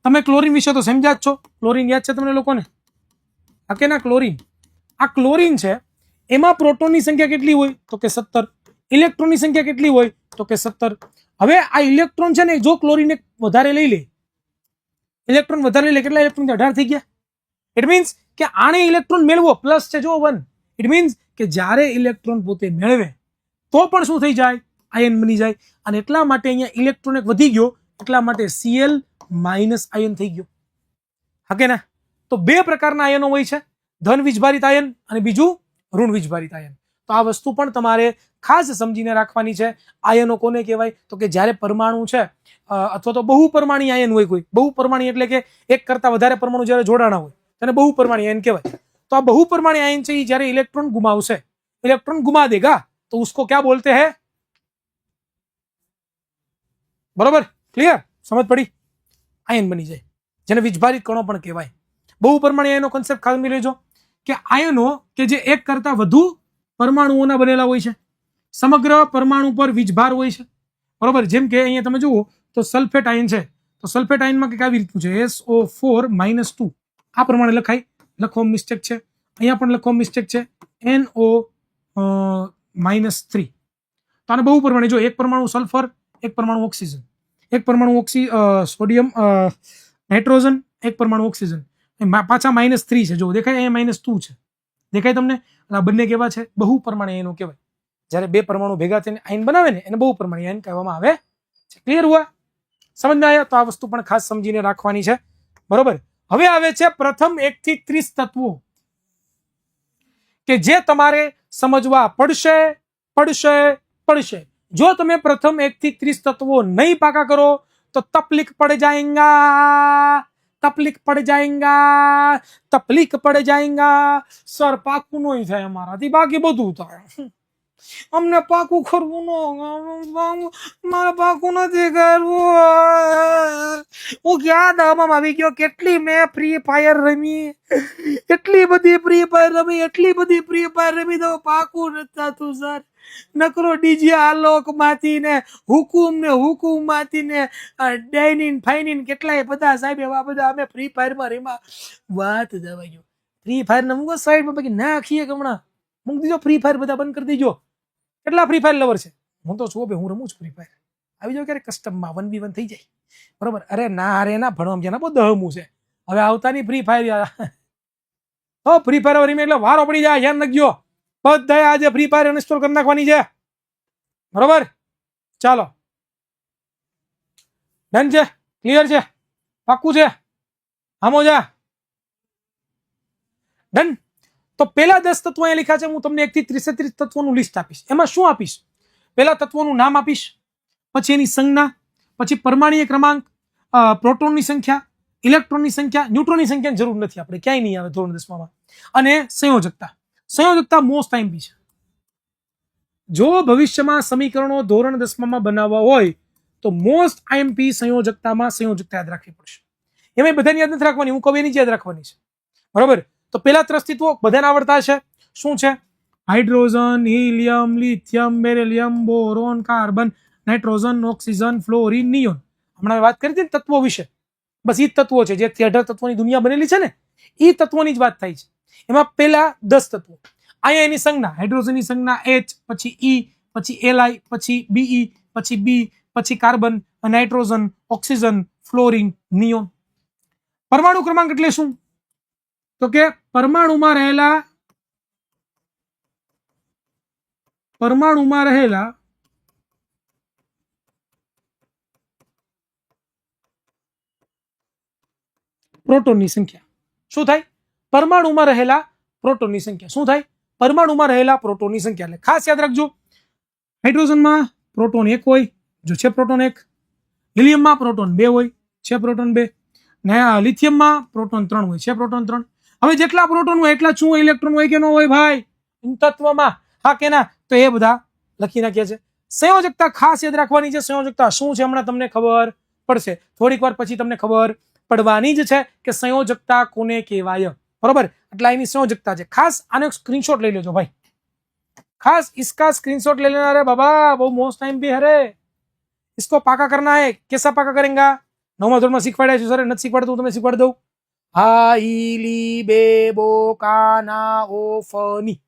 તમે ક્લોરીન વિશે તો સમજ્યા જ છો. ક્લોરીન યાદ છે તમને લોકોને? હા કે ના? ક્લોરીન, આ ક્લોરીન છે એમાં પ્રોટોનની સંખ્યા કેટલી હોય? તો કે 17. ઇલેક્ટ્રોનની સંખ્યા કેટલી હોય? તો કે 17. હવે આ ઇલેક્ટ્રોન છે ને, જો ક્લોરીન એક વધારે લઈ લે, ઇલેક્ટ્રોન વધારે લઈ લે, કેટલા ઇલેક્ટ્રોન? 18 થઈ ગયા. ઇટ મીન્સ કે આને ઇલેક્ટ્રોન મેળવો, પ્લસ છે જો 1. ઇટ મીન્સ કે જ્યારે ઇલેક્ટ્રોન પોતે મેળવે તો પણ શું થઈ જાય? આયન બની જાય. અને એટલા માટે અહીંયા ઇલેક્ટ્રોન એક વધી ગયો, એટલા માટે Cl- આયન થઈ ગયો. હા કે ના? તો 2 પ્રકારના આયનો હોય છે, ધન વીજભારિત આયન અને બીજું ઋણ વીજભારિત આયન. તો આ વસ્તુ પણ તમારે ખાસ સમજીને રાખવાની છે. આયનો કોને કહેવાય? તો કે જ્યારે પરમાણુ છે અથવા તો બહુપરમાણી આયન હોય. કોઈ બહુપરમાણી એટલે કે એક કરતા વધારે પરમાણુ જ્યારે જોડાણા હોય તેને બહુપરમાણી આયન કહેવાય. તો આ બહુપરમાણી આયન છે એ જ્યારે ઇલેક્ટ્રોન ગુમાવશે, ઇલેક્ટ્રોન ગુमा देगा तो उसको क्या बोलते हैं? बरोबर? क्लियर? समझ पड़ी? आयन बनी जाए, જેને વીજભારિત કણો પણ કહેવાય. બહુપરમાણી આયનનો કોન્સેપ્ટ ખાસ સમજી લેજો કે આયનો કે જે એક કરતા વધુ પરમાણુઓના બનેલા હોય છે, સમગ્ર પરમાણુ પર વીજભાર હોય છે. બરોબર? જેમ કે અહીંયા તમે જુઓ તો સલ્ફેટ આયન છે, તો સલ્ફેટ આયનમાં કંઈક આવી રીતનું છે SO4-2 આ પ્રમાણે લખાય. લખવામાં મિસ્ટેક છે, અહીંયા પણ લખવામાં મિસ્ટેક છે NO-3. તો આને બહુ પ્રમાણે જો એક પરમાણુ સલ્ફર, એક પરમાણુ ઓક્સિજન, એક પરમાણુ સોડિયમ નાઇટ્રોજન, એક પરમાણુ ઓક્સિજન, પાછા -3 છે. જો દેખાય અહીંયા -2 છે, દેખાય તમને? આ બંને કેવા છે? બહુ પરમાણુ એનું કહેવાય. જ્યારે બે પરમાણુ ભેગા થઈને આયન બનાવે ને એને બહુ પરમાણુ આયન કહેવામાં આવે છે. ક્લિયર હુઆ? સમજમાં આવ્યા? તો આ વસ્તુ પણ ખાસ સમજીને રાખવાની છે. બરોબર. હવે આવે છે પ્રથમ 1 થી 30 તત્વો કે જે તમારે સમજવા પડશે. જો તમે પ્રથમ 1 થી 30 તત્વો નહીં પાકા કરો તો તકલીફ પડ જાયેંગા. સર પાકું નહીં થાય અમારાથી, બાકી બધું થાય. અમને પાકું કરવું મારે પાકું નથી કરવું. હું ક્યાં દાવામાં આવી ગયો? કેટલી મેં ફ્રી ફાયર રમી, એટલી બધી ફ્રી ફાયર રમી તો પાકું નથી થતું સર. નકરો ડીજે આલોક માંથી ને હુકુમ માંથી ને ડાઇનિન ફાઇનિન કેટલાય બધા સાહેબ એવા બધા અમે ફ્રી ફાયર માં રમ્યા. વાત જવા ગયો. ફ્રી ફાયર ને મૂકો સાઈડમાં, બાકી નાખીએ હમણાં મૂકી દીજો. ફ્રી ફાયર બધા બંધ કરી દેજો. કેટલા ફ્રી ફાયર લવર છે? હું તો છું, હું રમું છું ફ્રી ફાયર. આવી જાવ ક્યારે કસ્ટમમાં 1v1 થઈ જાય. બરોબર. અરે ના ભણવા ગયા બહુ દહમું છે. હવે આવતાની ફ્રી ફાયર ફ્રી ફાયર રમી એટલે વારો પડી જાય. યાદ રાખજો બધા આજે ફ્રી ફાયર ઇન્સ્ટોલ કરી નાખવાની છે. બરોબર. ચાલો ડન છે? ક્લિયર છે? પાક્કું છે? આમો જા ડન. તો પેલા 10 તત્વો અહીંયા લખ્યા છે. હું તમને 1 થી 30 તત્વોનું લિસ્ટ આપીશ. એમાં શું આપીશ? પેલા તત્વોનું નામ આપીશ, પછી એની સંજ્ઞા, પછી પરમાણ્વીય ક્રમાંક, પ્રોટોનની સંખ્યા, ઇલેક્ટ્રોનની સંખ્યા, ન્યુટ્રોનની સંખ્યાની જરૂર નથી, આપણે ક્યાંય નહીં આવે ધોરણ 10માં. અને સંયોજકતા મોસ્ટ આઈએમપી છે. જો ભવિષ્યમાં સમીકરણો ધોરણ 10માં બનાવવા હોય તો મોસ્ટ આઈએમપી સંયોજકતા યાદ રાખવી પડશે. એમાં બધાની યાદ નથી રાખવાની, હું કહું એની જ યાદ રાખવાની છે. બરોબર. તો પેલા 3 તત્વો બધાને આવડતા છે. શું છે? Hydrogen, helium, lithium, beryllium, boron, carbon, nitrogen, oxygen, fluorine, neon. હમણાં વાત કરી હતી ને તત્વો વિશે, બસ એ જ તત્વો છે જે 18 તત્વોની દુનિયા બનેલી છે ને, એ તત્વોની જ વાત થાય છે. એમાં પેલા 10 તત્વો. અહીંયા એની સંજ્ઞા, હાઇડ્રોજનની સંજ્ઞા H, પછી E, પછી Li, પછી Be, પછી B, પછી carbon, nitrogen, oxygen, fluorine, neon. પરમાણુ ક્રમાંક એટલે શું? તો કે પરમાણુમાં રહેલા પ્રોટોનની સંખ્યા. શું થાય? પરમાણુમાં રહેલા પ્રોટોનની સંખ્યા. શું થાય? પરમાણુમાં રહેલા પ્રોટોનની સંખ્યા. એટલે ખાસ યાદ રાખજો, હાઇડ્રોજનમાં પ્રોટોન 1 હોય, જો છે પ્રોટોન 1. હિલિયમમાં પ્રોટોન 2 હોય, છે પ્રોટોન 2. ને લિથિયમમાં પ્રોટોન 3 હોય, છે પ્રોટોન 3. હવે જેટલા પ્રોટોન હોય એટલા શું ઇલેક્ટ્રોન હોય કે ન હોય ભાઈ તત્વમાં? હા કે ના? તો એ બધા લખી નાખ્યા છે. સંયોજકતા ખાસ યાદ રાખવાની છે. સંયોજકતા શું છે હમણાં તમને ખબર પડશે, થોડીક વાર પછી તમને ખબર પડવાની જ છે કે સંયોજકતા કોને કહેવાય. બરોબર. એટલે એની સંયોજકતા છે. ખાસ આનો સ્ક્રીનશોટ લઈ લેજો ભાઈ, खास इसका स्क्रीनशॉट ले लेना रे बाबा, वो मोस्ट टाइम भी है रे, इसको पाका करना है. कैसा पाका करेंगे? 9मा ધોરણમાં શીખવાડ્યા છે સર, નથી શીખવાડતું તમને શીખવાડી દઉં. હા ઈ લી બે બો કા ના ઓ ફની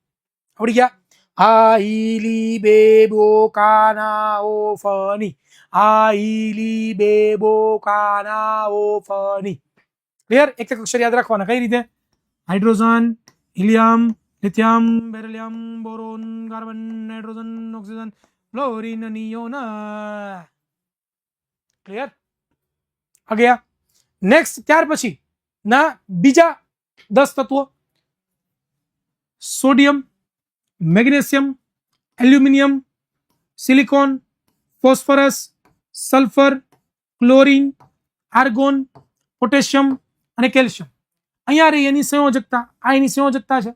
આવડી ગયા. હા ઈ લી બે બો કા ના ઓ ફની, હા ઈ લી બે બો કા ના ઓ ફની. ક્લિયર? એક એક અક્ષર યાદ રાખવાના. કઈ રીતે? Hydrogen, helium, lithium, beryllium, boron, carbon, nitrogen, oxygen, fluorine, neon. Clear? आ गया. नेक्स्ट ત્યાર પછી ના બીજા 10 તત્વો: sodium, magnesium, aluminium, silicon, phosphorus, sulphur, chlorine, argon, potassium અને કેલ્શિયમ. અહીંયા રહી એની સંયોજકતા. આ એની સંયોજકતા છે,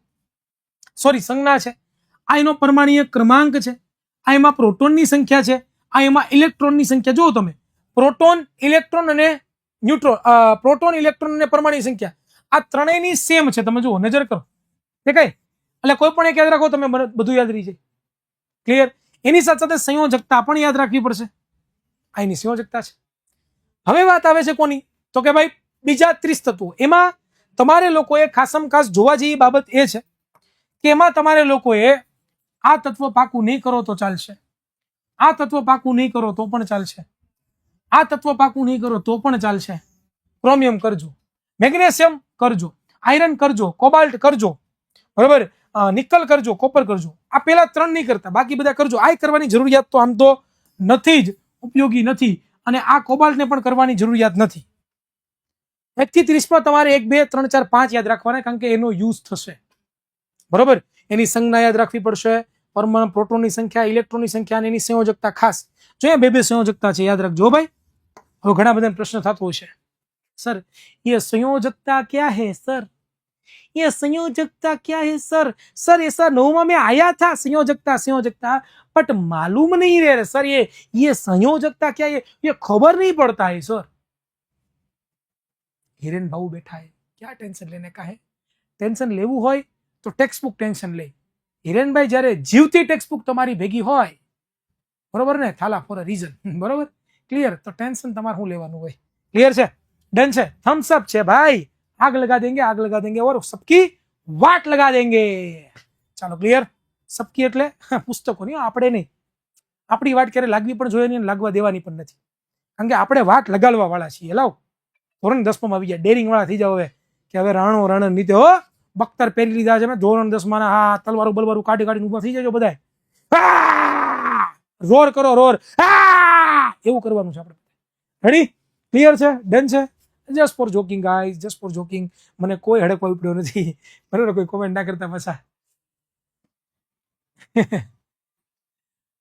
સોરી સંજ્ઞા છે. આ એનો પરમાણ્વીય ક્રમાંક છે. આ એમાં પ્રોટોનની સંખ્યા છે. આ એમાં ઇલેક્ટ્રોનની સંખ્યા. જો તમે પ્રોટોન, ઇલેક્ટ્રોન અને ન્યુટ્રોન, પ્રોટોન, ઇલેક્ટ્રોન અને પરમાણુ સંખ્યા આ ત્રણેયની સેમ છે. તમે જુઓ, નજર કરો, દેખાય? એટલે કોઈ પણ એક યાદ રાખો, તમે બધું યાદ રહી જાય. ક્લિયર? એની સાથે સાથે સંયોજકતા પણ યાદ રાખવી પડશે. આ એની સંયોજકતા છે. હવે વાત આવે છે કોની? તો કે ભાઈ બીજા 30 તત્વો. એમાં તમારે લોકોએ ખાસમ ખાસ જોવા જેવી બાબત એ છે કે એમાં તમારે લોકોએ આ તત્વ પાકું નહીં કરો તો ચાલશે, આ તત્વ પાકું નહીં કરો તો પણ ચાલશે, આ તત્વ પાકું નહીં કરો તો પણ ચાલશે. ક્રોમિયમ કરજો, મેગ્નેશિયમ કરજો, આયરન કરજો, કોબાલ્ટ કરજો, બરોબર, નિકલ કરજો, કોપર કરજો. આ પેલા 3 નહીં કરતા, બાકી બધા કરજો. આ કરવાની જરૂરિયાત તો આમ તો નથી જ, ઉપયોગી નથી. અને આ કોબાલ્ટને પણ કરવાની જરૂરિયાત નથી. 1 થી 30 માં તમારે 1 2 3 4 5 યાદ રાખવાના, કારણ કે એનો યુઝ થશે, બરોબર. એની સંજ્ઞા યાદ રાખવી પડશે, પરમાણુ પ્રોટોનની સંખ્યા, ઇલેક્ટ્રોનની સંખ્યા અને એની સંયોજકતા. ખાસ જો એ 2 સંયોજકતા છે, યાદ રાખજો ભાઈ. હવે ઘણા બધા પ્રશ્ન થતો હશે, सर ये संयोजकता क्या है सर, ये संयोजकता क्या है सर, सर ऐसा 9वां में आया था संयोजकता संयोजकता, बट मालूम नहीं रहे सर ये संयोजकता क्या है, ये खबर नहीं पड़ता है सर. हिरेन भाऊ बैठा है, क्या टेंशन लेने का है? टेंशन लेવું હોય તો ટેક્સ્ટ બુક ટેન્શન લે. હિરેનભાઈ જ્યારે જીવતી ટેક્સ્ટ બુક તમારી ભેગી હોય, બરોબર ને, થાલા ફોર અ રીઝન, બરોબર, ક્લિયર. તો ટેન્શન તમારે શું લેવાનું હોય? ક્લિયર છે, डन છે, थम्स अप છે भाई. आग लगा देंगे और सबकी वाट लगा देंगे. ચાલો ક્લિયર. सबकी એટલે પુસ્તકો નહીં, આપણે નહીં. આપણી વાટ ક્યારે લાગવી પણ જોઈએ નહીં, લાગવા દેવાની પણ નથી, કારણ કે આપણે વાટ લગાડવા વાળા છીએ. લાવ ધોરણ 10 માં આવી જાય, ડેરિંગ વાળા થઈ જાવ હવે કે હવે રાણો રણ નીતે હો બખ્તર પહેરી લીધા છે. ધોરણ 10 માં હા તલવારું બલવારું કાઢી કાઢીને ઉભા થઈ જજો બધા, રોર કરો રોર, એવું કરવાનું છે આપણે. રેડી? ક્લિયર છે? ડન છે? Just four joking guys, just four joking. મને કોઈ હડકવા ઉપડ્યો નથી, બરાબર. કોઈ કોમેન્ટ ના કરતા પાછા,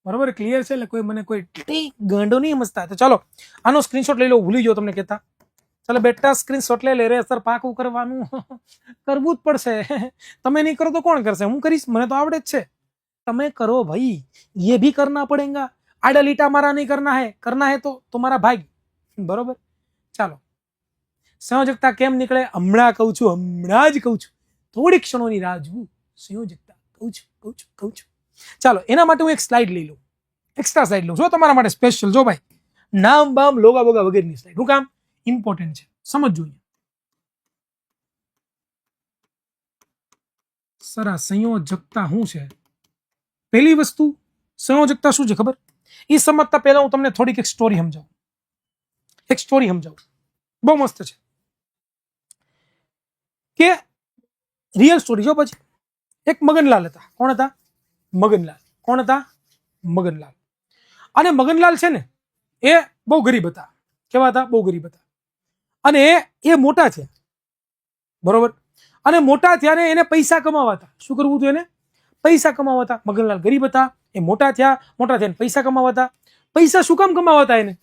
બરોબર. ક્લિયર છે? એટલે કોઈ મને કોઈ ગાંડો નહીં સમજતા. તો ચાલો આનો સ્ક્રીનશોટ લઈ લો, ભૂલી ગયો તમને કહેતા. ચાલો બેટા સ્ક્રીનશોટ લઈ લે રે સર, પાકું કરવાનું કરવું જ પડશે. તમે નહીં કરો તો કોણ કરશે? હું કરીશ, મને તો આવડે જ છે. તમે કરો ભાઈ, ये भी करना पड़ेगा. आड़ा लीटा मारा नहीं करना है तो तुम्हारा भाग, बरोबर. ચાલો સંયોજકતા કેમ નીકળે હમણાં કહું છું, હમણાં જ કહું છું, થોડી ક્ષણોની રાહ જુઓ. સંયોજકતા કહું છું. ચાલો એના માટે હું એક સ્લાઇડ લઈ લઉં, એક્સ્ટ્રા સ્લાઇડ લઉં જો તમારા માટે સ્પેશિયલ. જો ભાઈ નામ બામ લોગા બોગા વગેરેની સ્લાઇડ. શું કામ? ઇમ્પોર્ટન્ટ છે, સમજજો. સર આ સંયોજકતા શું છે? પહેલી વસ્તુ સંયોજકતા શું છે ખબર? એ સમજતા પહેલા હું તમને થોડીક એક સ્ટોરી સમજાવું. બહુ મસ્ત છે કે રિયલ સ્ટોરી. જો પછી એક મગનલાલ હતા. કોણ હતા? મગનલાલ. કોણ હતા? મગનલાલ. અને મગનલાલ છે ને એ બહુ ગરીબ હતા. કેવા હતા? બહુ ગરીબ હતા. અને એ મોટા થયા, બરોબર. અને મોટા થયા ને એને પૈસા કમાવા હતા. શું કરવું હતું એને? પૈસા કમાવા હતા. મગનલાલ ગરીબ હતા, એ મોટા થયા પૈસા કમાવા હતા. પૈસા શું કામ કમાવા હતા એને?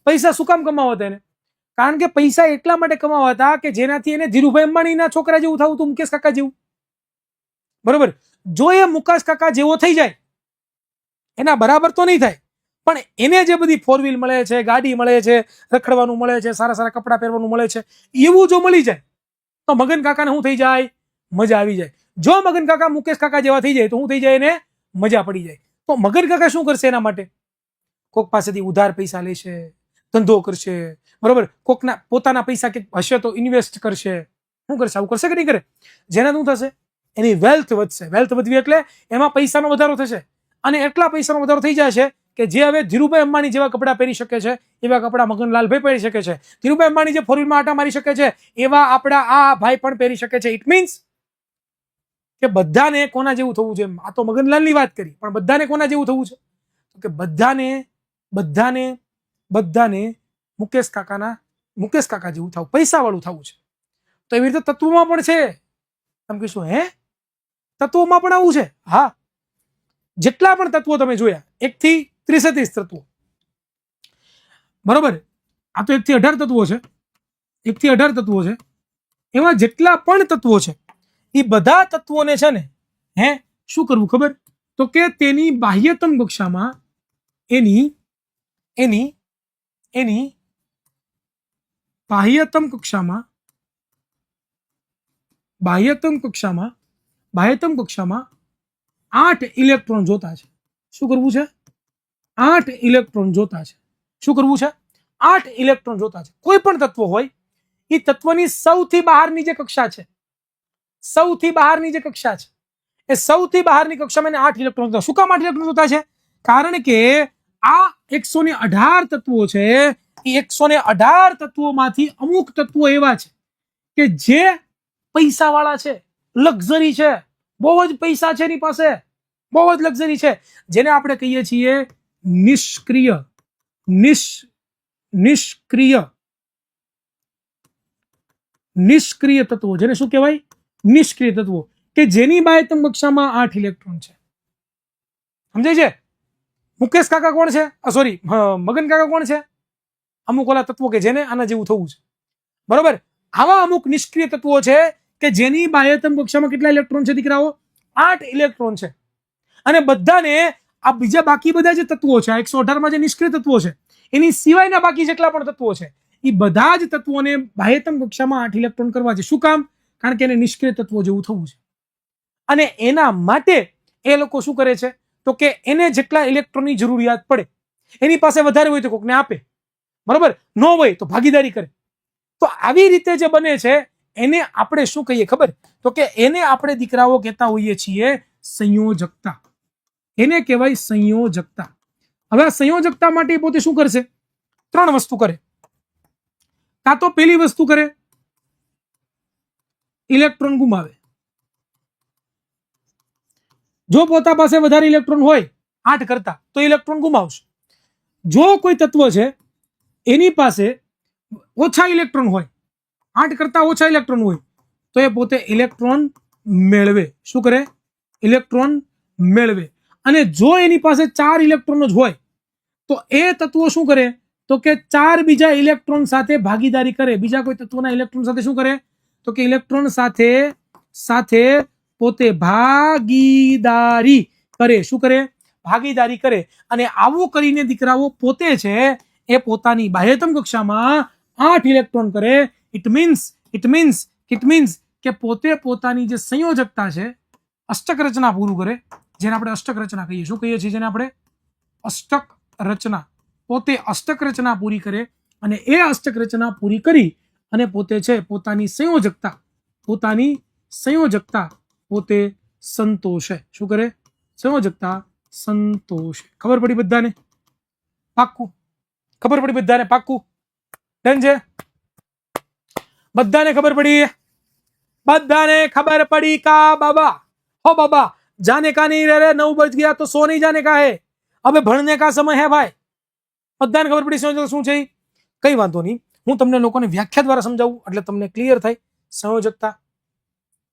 પૈસા શું કામ કમાવા હતા એને? કારણ કે પૈસા એટલા માટે કમાવા હતા કે જેનાથી એને ધીરુભાઈ અંબાણીના છોકરા જેવું થવું હતું, મુકેશ કાકા જેવું, બરોબર. જો એ મુકેશ કાકા જેવો થઈ જાય, એના બરાબર તો નહીં થાય, પણ એને જે બધી 4 વ્હીલ મળે છે, ગાડી મળે છે, રખડવાનું મળે છે, સારા સારા કપડાં પહેરવાનું મળે છે, એવું જો મળી જાય તો મગન કાકાને શું થઈ જાય? મજા આવી જાય. જો મગન કાકા મુકેશ કાકા જેવા થઈ જાય તો શું થઈ જાય? એને મજા પડી જાય. તો મગન કાકા શું કરશે એના માટે? કોક પાસેથી ઉધાર પૈસા લેશે, ધંધો કરશે, બરોબર. કોકના પોતાના પૈસા કે હશે તો ઇન્વેસ્ટ કરશે. શું કરશે? આવું કરશે કે નહીં કરે? જેના શું થશે? એની વેલ્થ વધશે. વેલ્થ વધવી એટલે એમાં પૈસાનો વધારો થશે. અને એટલા પૈસાનો વધારો થઈ જાય છે કે જે હવે ધીરુભાઈ અંબાણી જેવા કપડાં પહેરી શકે છે એવા કપડાં મગનલાલભાઈ પહેરી શકે છે. ધીરુભાઈ અંબાણી જે 4 વ્હીલમાં આટા મારી શકે છે એવા આપણા આ ભાઈ પણ પહેરી શકે છે. ઇટ મીન્સ કે બધાને કોના જેવું થવું છે? આ તો મગનલાલની વાત કરી, પણ બધાને કોના જેવું થવું છે? કે બધાને મુકેશ કાકા જેવું થવું, પૈસા વાળું થવું છે. તો એવી રીતે તત્વોમાં પણ છે. તમે કહીશું હે તત્વોમાં પણ આવું છે? હા, જેટલા પણ તત્વો તમે જોયા 1 થી 33 તત્વો, બરોબર. આ તો 1 થી 18 તત્વો છે. 1 થી 18 તત્વો છે. એમાં જેટલા પણ તત્વો છે એ બધા તત્વોને છે ને શું કરવું ખબર? તો કે તેની બાહ્યતમ કક્ષામાં એની બાહ્યતમ કક્ષામાં 8 ઇલેક્ટ્રોન જોતા છે. શું કરવું છે? 8 ઇલેક્ટ્રોન જોતા છે. શું કરવું છે? 8 ઇલેક્ટ્રોન જોતા છે. કોઈ પણ તત્વ હોય એ તત્વની સૌથી બહારની જે કક્ષા છે, સૌથી બહારની જે કક્ષા છે, એ સૌથી બહારની કક્ષામાં એને 8 ઇલેક્ટ્રોન જોતા. શું કામ 8 ઇલેક્ટ્રોન જોતા છે? કારણ કે આ 118 તત્વો છે, એ 118 તત્વોમાંથી અમુક તત્વો એવા છે કે જે પૈસા વાળા છે, લક્ઝરી છે, બહુ જ પૈસા છે એની પાસે, બહુ જ લક્ઝરી છે, જેને આપણે કહીએ છીએ નિષ્ક્રિય નિષ્ક્રિય નિષ્ક્રિય તત્વો. જેને શું કહેવાય? નિષ્ક્રિય તત્વો, કે જેની બાહ્યતમ કક્ષામાં 8 ઇલેક્ટ્રોન છે. સમજાય છે? મુકેશ કાકા કોણ છે? સોરી, મગન કાકા કોણ છે? અમુક ઓલા તત્વો કે જેને આના જેવું થવું છે. બરોબર? આવા અમુક નિષ્ક્રિય તત્વો છે કે જેની બાહ્યતમ કક્ષામાં કેટલા ઇલેક્ટ્રોન છે દીકરાઓ? 8 ઇલેક્ટ્રોન છે. અને બધાને આ બીજા બાકી બધા જે તત્વો છે, 118 માં જે નિષ્ક્રિય તત્વો છે, એની સિવાયના બાકી જેટલા પણ તત્વો છે, એ બધા જ તત્વોને બાહ્યતમ કક્ષામાં 8 ઇલેક્ટ્રોન કરવા છે. શું કામ? કારણ કે એને નિષ્ક્રિય તત્વો જેવું થવું છે. અને એના માટે એ લોકો શું કરે છે? તો કે એને જેટલા ઇલેક્ટ્રોનની જરૂરિયાત પડે, એની પાસે વધારે હોય તો કોકને આપે, બરોબર? ન હોય તો ભાગીદારી કરે. તો આવી રીતે જે બને છે એને આપણે શું કહીએ ખબર? તો કે એને આપણે દીકરાઓ કહેતા હોઈએ છીએ સંયોજકતા. એને કહેવાય સંયોજકતા. હવે આ સંયોજકતા માટે પોતે શું કરશે? 3 વસ્તુ કરે. કાં તો પેલી વસ્તુ કરે, ઇલેક્ટ્રોન ગુમાવે. જો પોતા પાસે વધારે ઇલેક્ટ્રોન હોય 8 કરતા, તો ઇલેક્ટ્રોન ગુમાવશે. જો કોઈ તત્વ છે એની પાસે ઓછા ઇલેક્ટ્રોન હોય, 8 કરતા ઓછા ઇલેક્ટ્રોન હોય, તો એ પોતે ઇલેક્ટ્રોન મેળવે. શું કરે? ઇલેક્ટ્રોન મેળવે. અને જો એની પાસે 4 ઇલેક્ટ્રોન જ હોય તો એ તત્વો શું કરે? તો કે 4 બીજા ઇલેક્ટ્રોન સાથે ભાગીદારી કરે. બીજા કોઈ તત્વના ઇલેક્ટ્રોન સાથે શું કરે? તો કે ઇલેક્ટ્રોન સાથે પોતે ભાગીદારી કરે. શું કરે? ભાગીદારી કરે. અને આવું કરીને દીકરાઓ પોતે છે એ પોતાની બાહ્યતમ કક્ષામાં 8 ઇલેક્ટ્રોન કરે. ઇટ મીન્સ કે પોતે પોતાની જે સંયોજકતા છે, અષ્ટક રચના પૂરું કરે, જેને આપણે અષ્ટક રચના કહીએ. શું કહીએ છીએ જેને આપણે? અષ્ટક રચના. પોતે અષ્ટક રચના પૂરી કરે અને એ અષ્ટક રચના પૂરી કરી અને પોતે છે પોતાની સંયોજકતા પોતે સંતોષે. શું કરે? સંયોજકતા સંતોષે. ખબર પડી બધાને? પાક્કું? ખબર પડી બધાને? પાક્કું? ડન છે? બધાને ખબર પડી? બધાને ખબર પડી કા બાબા? हो बाबा, जाने का नहीं रह रहे, 9 बज गया तो सो नहीं जाने का है, अबे भणने का समय है भाई. બધાને ખબર પડી સંયોજકતા શું છે? કઈ વાંધો નહીં, હું તમને લોકોને વ્યાખ્યા દ્વારા સમજાવું એટલે તમને ક્લિયર થાય. સંયોજકતા,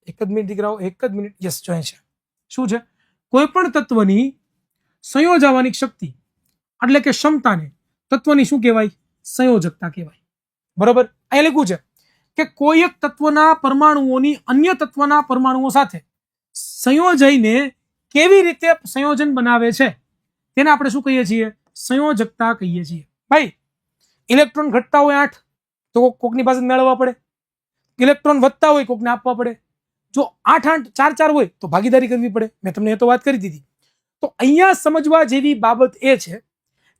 એક જ મિનિટ દીકરાઓ, એક જ મિનિટ. યસ, જોઈએ છે શું છે? કોઈ પણ તત્વની સંયોજવાની શક્તિ એટલે કે ક્ષમતાને તત્વની શું કહેવાય? સંયોજકતા કહેવાય. બરોબર? અહીં લખ્યું છે કે કોઈ એક તત્વના પરમાણુઓની અન્ય તત્વના પરમાણુઓ સાથે સંયોજઈને કેવી રીતે સંયોજન બનાવે છે તેને આપણે શું કહીએ છીએ? સંયોજકતા કહીએ છીએ. ભાઈ, ઇલેક્ટ્રોન ઘટતા હોય 8 તો કોકની પાસે મેળવવા પડે, ઇલેક્ટ્રોન વધતા હોય કોકને આપવા પડે. જો 8 4 હોય તો ભાગીદારી કરવી પડે. મેં તમને એ તો વાત કરી દીધી. તો અહીંયા સમજવા જેવી બાબત એ છે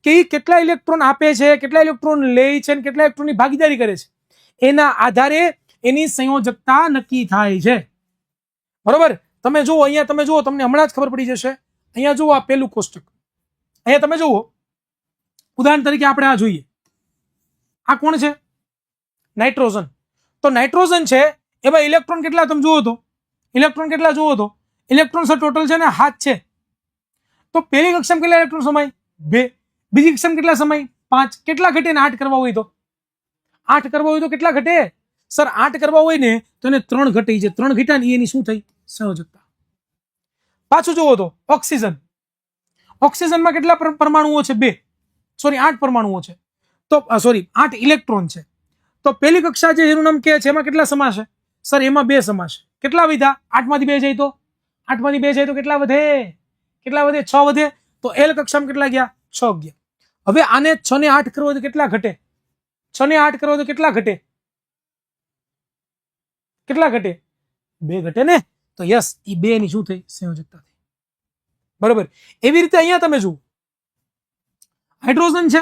કે એ કેટલા ઇલેક્ટ્રોન આપે છે, કેટલા ઇલેક્ટ્રોન લે છે અને કેટલા ઇલેક્ટ્રોનની ભાગીદારી કરે છે, એના આધારે એની સંયોજકતા નક્કી થાય છે. બરોબર? તમે જુઓ, અહીંયા તમે જુઓ, તમને હમણાં જ ખબર પડી જશે. અહીંયા જુઓ, આ પેલું કોષ્ટક, અહીંયા તમે જુઓ, ઉદાહરણ તરીકે આપણે આ જોઈએ. આ કોણ છે? નાઇટ્રોજન. તો નાઇટ્રોજન છે એમાં ઇલેક્ટ્રોન કેટલા તમે જુઓ તો? ઇલેક્ટ્રોન કેટલા જુઓ તો? ઇલેક્ટ્રોન ટોટલ છે ને 7 છે. તો પહેલી કક્ષામાં કેટલા ઇલેક્ટ્રોન સમાય? 2. બીજી કક્ષામાં કેટલા સમાય? 5. કેટલા ઘટે ને 8 કરવા હોય તો? 8 કરવા હોય તો કેટલા ઘટે? સર 8 કરવા હોય ને તો એને 3 ઘટે છે. 3 ઘટ્યા ને એની શું થઈ? સંયોજકતા. પાછું જુઓ તો ઓક્સિજન. ઓક્સિજનમાં કેટલા પરમાણુઓ છે? 2. સોરી, 8 પરમાણુઓ છે. તો સોરી, 8 ઇલેક્ટ્રોન છે. તો પહેલી કક્ષા જે એનું નામ કે છે એમાં કેટલા સમાશે? સર એમાં 2 સમાશે. કેટલા વધ્યા? 8 માંથી 2 જાય તો 8 માંથી 2 જાય તો કેટલા વધે? કેટલા વધે? 6 વધે. તો એલ કક્ષામાં કેટલા ગયા? 6 ગયા. હવે આને 6 ને 8 કરવો તો કેટલા ઘટે? 6 ને 8 કરવો તો કેટલા ઘટે? કેટલા ઘટે? 2 ઘટે ને. તો યસ, એ 2 ની શું થઈ? સંયોજકતા થઈ. બરોબર? એવી રીતે અહીંયા તમે જુઓ, હાઇડ્રોજન છે,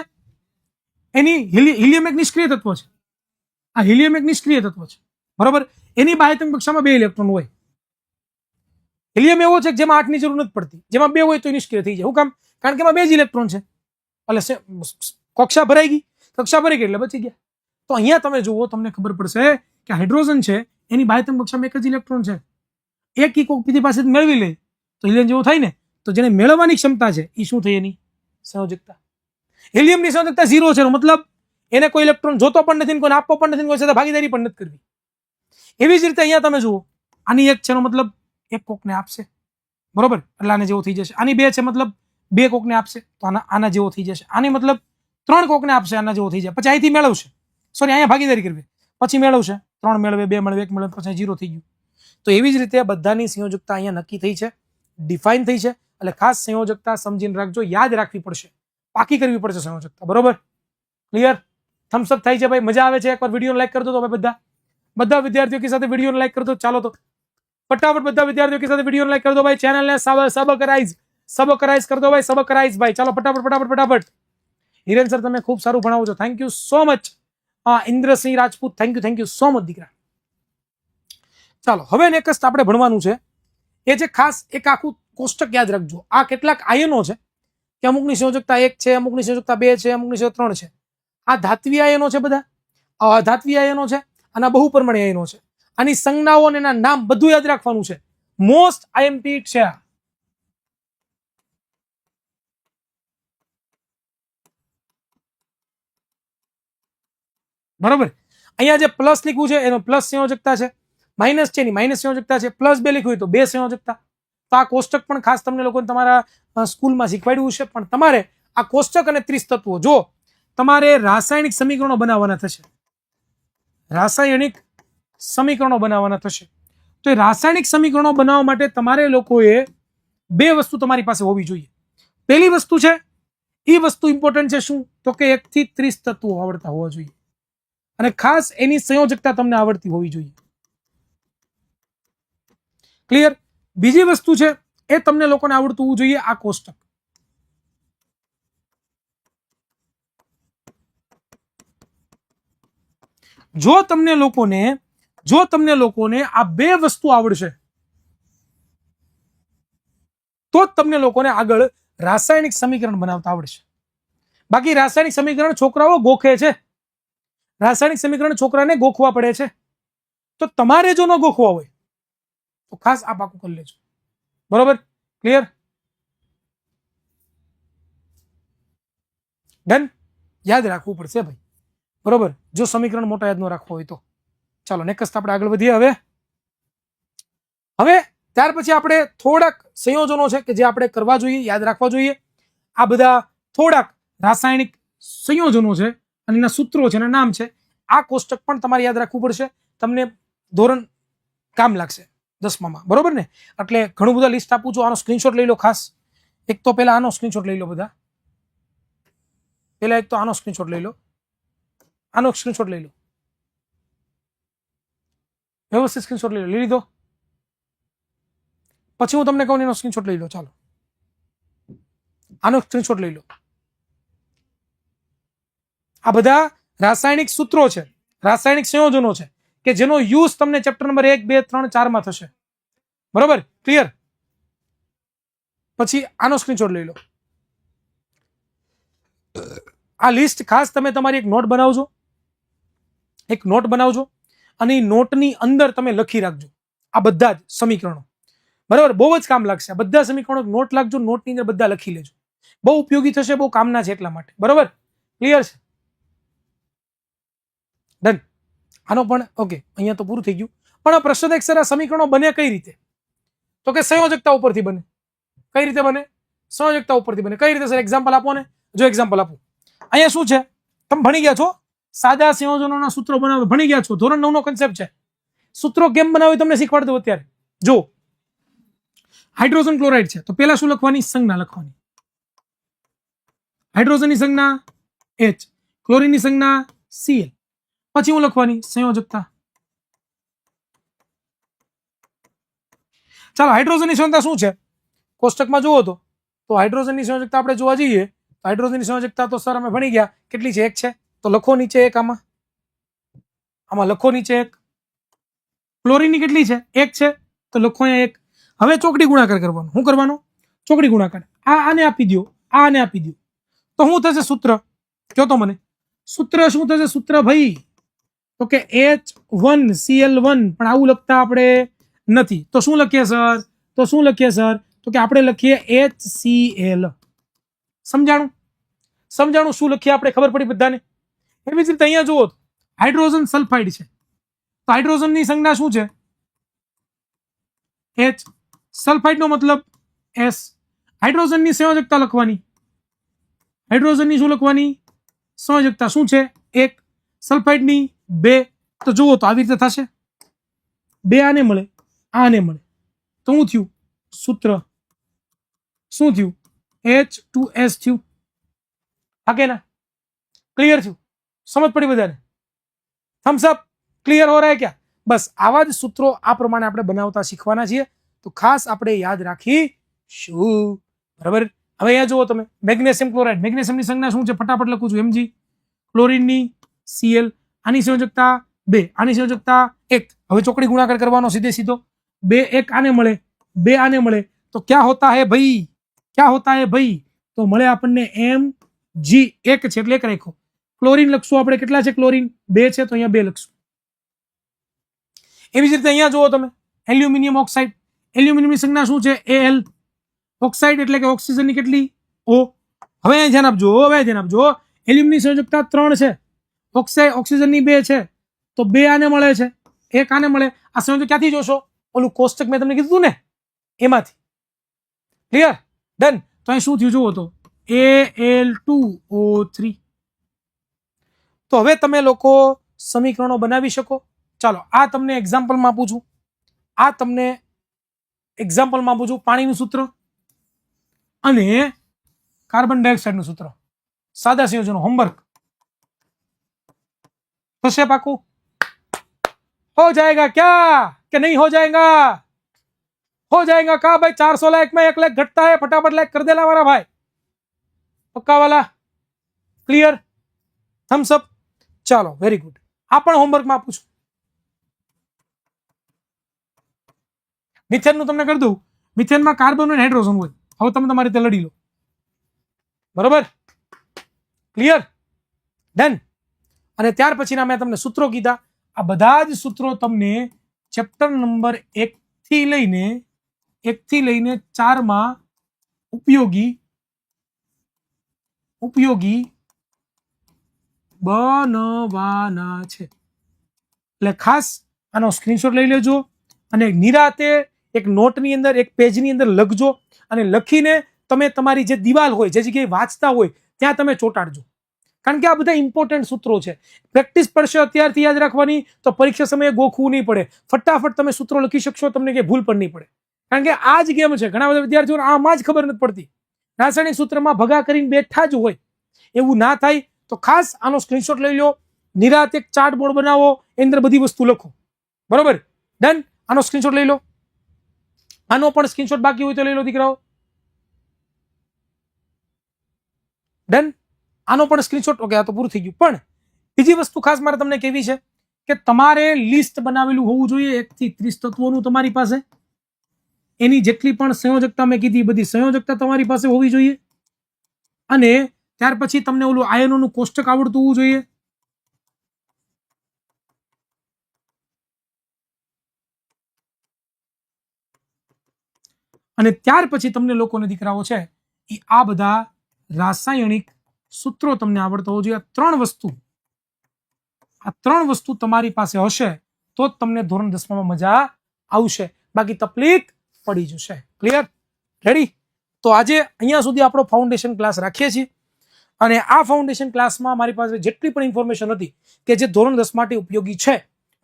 એની હિલિયમ એક નિષ્ક્રિય તત્વ છે. આ હિલિયમ એક નિષ્ક્રિય તત્વ છે, બરોબર. એની બાહ્યતમ કક્ષામાં 2 ઇલેક્ટ્રોન હોય. હિલિયમ એવો છે કે જેમાં 8 ની જરૂર નથી પડતી, જેમાં 2 હોય તો નિષ્ક્રિય થઈ જાય. શું કામ? કારણ કે એમાં 2 જ ઇલેક્ટ્રોન છે. એટલે કક્ષા ભરાઈ ગઈ, કક્ષા ભરાઈ ગઈ એટલે બચી ગયા. તો અહીંયા તમે જુઓ, તમને ખબર પડશે કે હાઇડ્રોજન છે એની બાહ્યતમ કક્ષામાં 1 જ ઇલેક્ટ્રોન છે. એક બીજી પાસે મેળવી લે તો હિલિયમ જેવો થાય ને. તો જેને મેળવવાની ક્ષમતા છે એ શું થઈ? એની સંયોજકતા. હિલિયમની સંયોજકતા 0 છે, મતલબ એને કોઈ ઇલેક્ટ્રોન જોતો પણ નથી, કોઈને આપવો પણ નથી, કોઈ સાથે ભાગીદારી પણ નથી કરવી. એવી જ રીતે અહીંયા તમે જુઓ, આની 1 છે, મતલબ એક કોકને આપશે, બરોબર, એટલે આને જેવો થઈ જશે. આની 2 છે, મતલબ 2 કોકને આપશે તો આના જેવો થઈ જશે. આની મતલબ 3 કોકને આપશે, આના જેવો થઈ જાય. પછી અહીંથી મેળવશે, સોરી અહીંયા ભાગીદારી કરવી, પછી મેળવશે, 3 મેળવે, 2 મેળવે, 1 મેળવે, પછી 0 થઈ ગયું. તો એવી જ રીતે બધાની સંયોજકતા અહીંયા નક્કી થઈ છે, ડિફાઇન થઈ છે. એટલે ખાસ સંયોજકતા સમજીને રાખજો, યાદ રાખવી પડશે, પાકી કરવી પડશે સંયોજકતા, બરોબર? ક્લિયર? થમ્સ અપ થાય છે ભાઈ, મજા આવે છે? એકવાર વિડીયો લાઈક કરી દો તો ભાઈ બધા વિદ્યાર્થીઓ સાથે વિડીયો લાઈક કરી દો. ચાલો તો ફટાફટ બધા વિદ્યાર્થીઓ સાથે વિડીયો લાઈક કરી દો ભાઈ. ચેનલને સબસ્ક્રાઇબ કરી દો ભાઈ, સબસ્ક્રાઇબ ભાઈ. ચાલો ફટાફટ. હિરેન સર તમે ખૂબ સારું ભણાવો છો, thank you so much. Indrasinh Rajput, thank you so much દીકરા. ચાલો હવે નેક્સ્ટ આપણે ભણવાનું છે એ જે ખાસ એક આખું કોષ્ટક યાદ રાખજો. આ કેટલાક આયનો છે કે અમુકની સંયોજકતા 1 છે, અમુકની સંયોજકતા 2 છે, અમુકની સંયોજકતા 3 છે. આ ધાત્વિય આયનો છે, બધા અધાત્વિય આયનો છે, અને બહુપરમાણુ આયનો છે. આની સંજ્ઞાઓ અને એના નામ બધું યાદ રાખવાનું છે. મોસ્ટ આઈએમપી છે, બરોબર. અહીંયા જે પ્લસ લીખવું છે એનો પ્લસ સંયોજકતા છે, માઇનસ છે એની માઇનસ સંયોજકતા છે, +2 લીખવું હોય તો 2 સંયોજકતા. તો આ કોષ્ટક પણ ખાસ તમને લોકોને તમારા સ્કૂલમાં શીખવાડ્યું છે. પણ તમારે આ કોષ્ટક અને 30 તત્વો જો તમારે રાસાયણિક સમીકરણો બનાવવાના થશે, રાસાયણિક સમીકરણો બનાવવાના થશે, તો એ રાસાયણિક સમીકરણો બનાવવા માટે તમારે લોકોએ 2 વસ્તુ તમારી પાસે હોવી જોઈએ. પહેલી વસ્તુ છે, એ વસ્તુ ઇમ્પોર્ટન્ટ છે, શું? તો કે 1 થી 30 તત્વો આવડતા હોવા જોઈએ, અને ખાસ એની સંયોજકતા તમને આવડતી હોવી જોઈએ. ક્લિયર? બીજી વસ્તુ છે એ તમને લોકોને આવડતું હોવું જોઈએ આ કોષ્ટક. જો તમને લોકોને આ 2 વસ્તુ આવડશે તો જ તમને લોકોને આગળ રાસાયણિક સમીકરણ બનાવતા આવડશે. બાકી રાસાયણિક સમીકરણ છોકરાઓ ગોખે છે, રાસાયણિક સમીકરણ છોકરાને ગોખવા પડે છે. તો તમારે જો ન ગોખવા હોય તો ખાસ આ પાકું કરી લેજો, બરોબર? ક્લિયર? ડન? યાદ રાખવું પડશે ભાઈ, બરોબર? જો સમીકરણ મોટા યાદ ન રાખવો હોય તો. ચાલો નેક્સ્ટ આપણે આગળ વધીએ. હવે ત્યાર પછી આપણે થોડાક સંયોજનો છે કે જે આપણે કરવા જોઈએ, યાદ રાખવા જોઈએ. આ બધા થોડાક રાસાયણિક સંયોજનો છે અને એના સૂત્રો છે, એના નામ છે. આ કોષ્ટક પણ તમારે યાદ રાખવું પડશે, તમને ધોરણ કામ લાગશે 10માં, બરોબર ને? એટલે ઘણું બધા લિસ્ટ આપું છું, આનો સ્ક્રીનશોટ લઈ લો ખાસ. એક તો પહેલા આનો સ્ક્રીનશોટ લઈ લો બધા, પહેલા એક તો આનો સ્ક્રીનશોટ લઈ લો, આનો સ્ક્રીનશોટ લઈ લો, વ્યવસ્થિત સ્ક્રીનશોટ લઈ લીધો. પછી હું તમને કહું એનો સ્ક્રીનશોટ લઈ લો. ચાલો આનો સ્ક્રીનશોટ લઈ લો. આ બધા રાસાયણિક સૂત્રો છે, રાસાયણિક સંયોજનો છે કે જેનો યુઝ તમને ચેપ્ટર નંબર 1, 2, 3, 4 માં થશે, બરોબર? ક્લિયર? પછી આનો સ્ક્રીનશોટ લઈ લો. આ લિસ્ટ ખાસ તમે તમારી એક નોટ બનાવજો, અને એ નોટની અંદર તમે લખી રાખજો આ બધા જ સમીકરણો, બરાબર? બહુ જ કામ લાગશે. બધા સમીકરણો નોટ રાખજો, નોટની અંદર બધા લખી લેજો, બહુ ઉપયોગી થશે, બહુ કામના છે એટલા માટે, બરોબર? ક્લિયર છે? ડન. આનો પણ ઓકે, અહીંયા તો પૂરું થઈ ગયું. પણ આ પ્રશ્ન એક સર, આ સમીકરણો બને કઈ રીતે? તો કે સંયોજકતા ઉપરથી બને. કઈ રીતે બને? સંયોજકતા ઉપરથી બને. કઈ રીતે સર? એક્ઝામ્પલ આપો ને. જો એક્ઝામ્પલ આપું, અહીંયા શું છે, તમે ભણી ગયા છો, સાદા સંયોજનોના સૂત્રો બનાવો, ભણી ગયા છો, ધોરણ 9 નો કન્સેપ્ટ છે. સૂત્રો કેમ બનાવે તમને શીખવાડ દઉં અત્યારે. જો હાઇડ્રોજન ક્લોરાઇડ છે તો પહેલા શું લખવાની? સંજ્ઞા લખવાની. હાઇડ્રોજનની સંજ્ઞા H, ક્લોરીનની સંજ્ઞા Cl. પછી હું લખવાની સંયોજકતા. ચાલો હાઇડ્રોજનની સંયોજકતા શું છે કોષ્ટકમાં જુઓ તો હાઇડ્રોજનની સંયોજકતા આપણે જોવા જઈએ હાઇડ્રોજનની સંયોજકતા તો સર અમે ભણી ગયા, કેટલી છે? 1 છે. તો લખો નીચે 1, આમાં લખો નીચે 1. ક્લોરીનની કેટલી છે? 1 છે. તો લખો અહીંયા 1. હવે ચોકડી ગુણાકાર કરવાનો. શું કરવાનો? ચોકડી ગુણાકાર. આને આપી દો, આને આપી દો, તો શું થશે સૂત્ર? કહો તો મને સૂત્ર શું થશે? સૂત્ર ભાઈ તો કે H1Cl1, પણ આવું લખતા આપણે નથી. તો શું લખીએ સર? તો કે આપણે લખીએ HCl. સમજાણું શું લખીએ આપણે? ખબર પડી બધાને? એવી જ રીતે અહીંયા જુઓ, હાઇડ્રોજન સલ્ફાઇડ છે, તો હાઇડ્રોજનની સંજ્ઞા શું છે? H. સલ્ફાઇડનો મતલબ S. હાઇડ્રોજનની સંયોજકતા લખવાની. હાઇડ્રોજનની શું લખવાની? સંયોજકતા શું છે? 1. સલ્ફાઇડની 2. તો જુઓ તો આવી રીતે થશે. 2 આને મળે, આને મળે, તો શું થયું? સૂત્ર શું થયું? H2S થયું. હા કે ના? ક્લિયર થયું? સમજ પડી બધાને? થમ્સ અપ. ક્લિયર હો રહા હે ક્યા? બસ આવા જ સૂત્રો આ પ્રમાણે આપણે બનાવતા શીખવાના છીએ. તો ખાસ આપણે યાદ રાખીશું. બરાબર? હવે અહીંયા જુઓ તમે, મેગ્નેશિયમ ક્લોરાઇડ. મેગ્નેશિયમની સંજ્ઞા શું છે? ફટાફટ લખું છું. Mg. ક્લોરીનની Cl. આની સંયોજકતા 2, આની સંયોજકતા 1. હવે ચોકડી ગુણાકાર કરવાનો સીધો. 2 1 આને મળે, 2 આને મળે, તો ક્યાં હોતા હે ભાઈ? તો મળે આપણને Mg. 1 છે એટલે 1 રાખ્યો. ક્લોરીન લખશું આપણે. કેટલા છે ક્લોરીન? 2 છે, તો અહીંયા 2 લખશું. એવી જ રીતે અહીંયા જુઓ તમે, એલ્યુમિનિયમ ઓક્સાઇડ. એલ્યુમિનિયમની સંજ્ઞા શું છે? Al. ઓક્સાઇડ એટલે કે ઓક્સિજનની કેટલી? O. હવે ધ્યાન આપજો. એલ્યુમિનિયમની સંયોજકતા 3 છે, ઓક્સિજનની 2 છે, તો 2 આને મળે છે, 1 આને મળે. આ સંયોજક ક્યાંથી જોશો? ઓલું કોષ્ટક મેં તમને કીધું ને, એમાંથી. ક્લિયર? ડન. તો અહીં શું થયું જુઓ તો, Al2O3. તો હવે તમે લોકો સમીકરણો બનાવી શકો. ચાલો આ તમને એક્ઝામ્પલમાં આપું છું. પાણીનું સૂત્ર અને કાર્બન ડાયોક્સાઇડનું સૂત્ર. સાદા સંયોજનો. હોમવર્ક થશે પાકું? हो जाएगा क्या कि नहीं हो जाएगा? हो जाएगा का भाई? 400 लाइक में 1 लाइक घटता है. फटाफट लाइक कर देना हमारा भाई. पक्का वाला? क्लियर? Thumbs up. चलो वेरी गुड. આ પણ હોમવર્કમાં આપું છું. મિથેનનું તમને કરી દઉં. મિથેનમાં કાર્બન અને હાઇડ્રોજન હોય. હવે તમે તમારી રીતે લડી લો. બરોબર? ક્લિયર? ડન. અને ત્યાર પછીના મેં તમને સૂત્રો કીધા. આ બધા જ સૂત્રો તમને ચેપ્ટર નંબર 1 થી લઈને 4 માં ઉપયોગી બનવાના છે. એટલે ખાસ આનો સ્ક્રીનશોટ લઈ લેજો અને નિરાતે એક નોટની અંદર, એક પેજની અંદર લખજો અને લખીને તમે તમારી જે દિવાલ હોય, જે જગ્યાએ વાંચતા હોય ત્યાં તમે ચોંટાડજો. કારણ કે આ બધા ઇમ્પોર્ટન્ટ સૂત્રો છે. પ્રેક્ટિસ પડશે અત્યારથી યાદ રાખવાની, તો પરીક્ષા સમયે ગોખવું નહીં પડે. ફટાફટ તમે સૂત્રો લખી શકશો, તમને કંઈ ભૂલ પણ નહીં પડે. કારણ કે આ જ ગેમ છે. ઘણા બધા વિદ્યાર્થીઓને આમાં જ ખબર નથી પડતી. રાસાયણિક સૂત્રમાં ભગા કરીને બેઠા જ હોય. એવું ના થાય તો ખાસ આનો સ્ક્રીનશોટ લઈ લો. નિરાતે એક ચાર્ટ બોર્ડ બનાવો, એની અંદર બધી વસ્તુ લખો. બરોબર? ડન. આનો સ્ક્રીનશોટ લઈ લો. આનો પણ સ્ક્રીનશોટ બાકી હોય તો લઈ લો દીકરાઓ. ડન. આનો પણ સ્ક્રીનશોટ. ઓકે, આ તો પૂરું થઈ ગયું. પણ બીજી વસ્તુ ખાસ મારે તમને કહેવી છે કે તમારે લિસ્ટ બનાવેલું હોવું જોઈએ 1 થી 30 તત્વોનું તમારી પાસે. એની જેટલી પણ સંયોજકતા મેં કીધી, બધી સંયોજકતા તમારી પાસે હોવી જોઈએ. અને ત્યાર પછી તમને ઓલું આયનોનું કોષ્ટક આવડતું હોવું જોઈએ. અને ત્યાર પછી તમને લોકોને દીકરાઓ છે એ આ બધા રાસાયણિક સૂત્રો તમને આવડતા હોવું જોઈએ. આ 3 વસ્તુ તમારી પાસે હશે તો જ તમને ધોરણ 10 માં મજા આવશે. બાકી તકલીફ પડી જશે. ક્લિયર? રેડી? તો આજે અહીંયા સુધી આપણો ફાઉન્ડેશન ક્લાસ રાખીએ છીએ. અને આ ફાઉન્ડેશન ક્લાસમાં મારી પાસે જેટલી પણ ઇન્ફોર્મેશન હતી કે જે ધોરણ 10 માટે ઉપયોગી છે,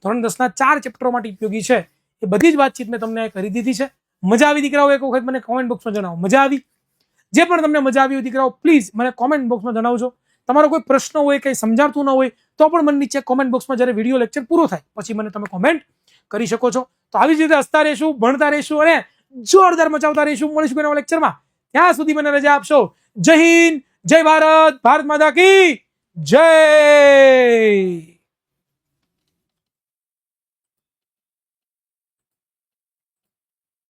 ધોરણ 10ના 4 ચેપ્ટરો માટે ઉપયોગી છે, એ બધી જ વાતચીત મેં તમને કરી દીધી છે. મજા આવી દીકરાઓ? એક વખત મને કોમેન્ટ બોક્સમાં જણાવો. મજા આવી? જે પણ તમને મજા આવી હોય દીકરાઓ પ્લીઝ મને કોમેન્ટ બોક્સમાં જણાવજો. તમારો કોઈ પ્રશ્ન હોય, કંઈ સમજાતું ન હોય તો પણ મને નીચે કોમેન્ટ બોક્સમાં જ્યારે વિડીયો લેક્ચર પૂરો થાય પછી મને તમે કોમેન્ટ કરી શકો છો. તો આવી જ રીતે હસતા રહીશું, ભણતા રહીશું અને જોરદાર મચાવતા રહીશું. મળીશું નવા લેક્ચરમાં. ત્યાં સુધી મને રજા આપશો. જય હિન્દ, જય ભારત, ભારત માતા કી જય.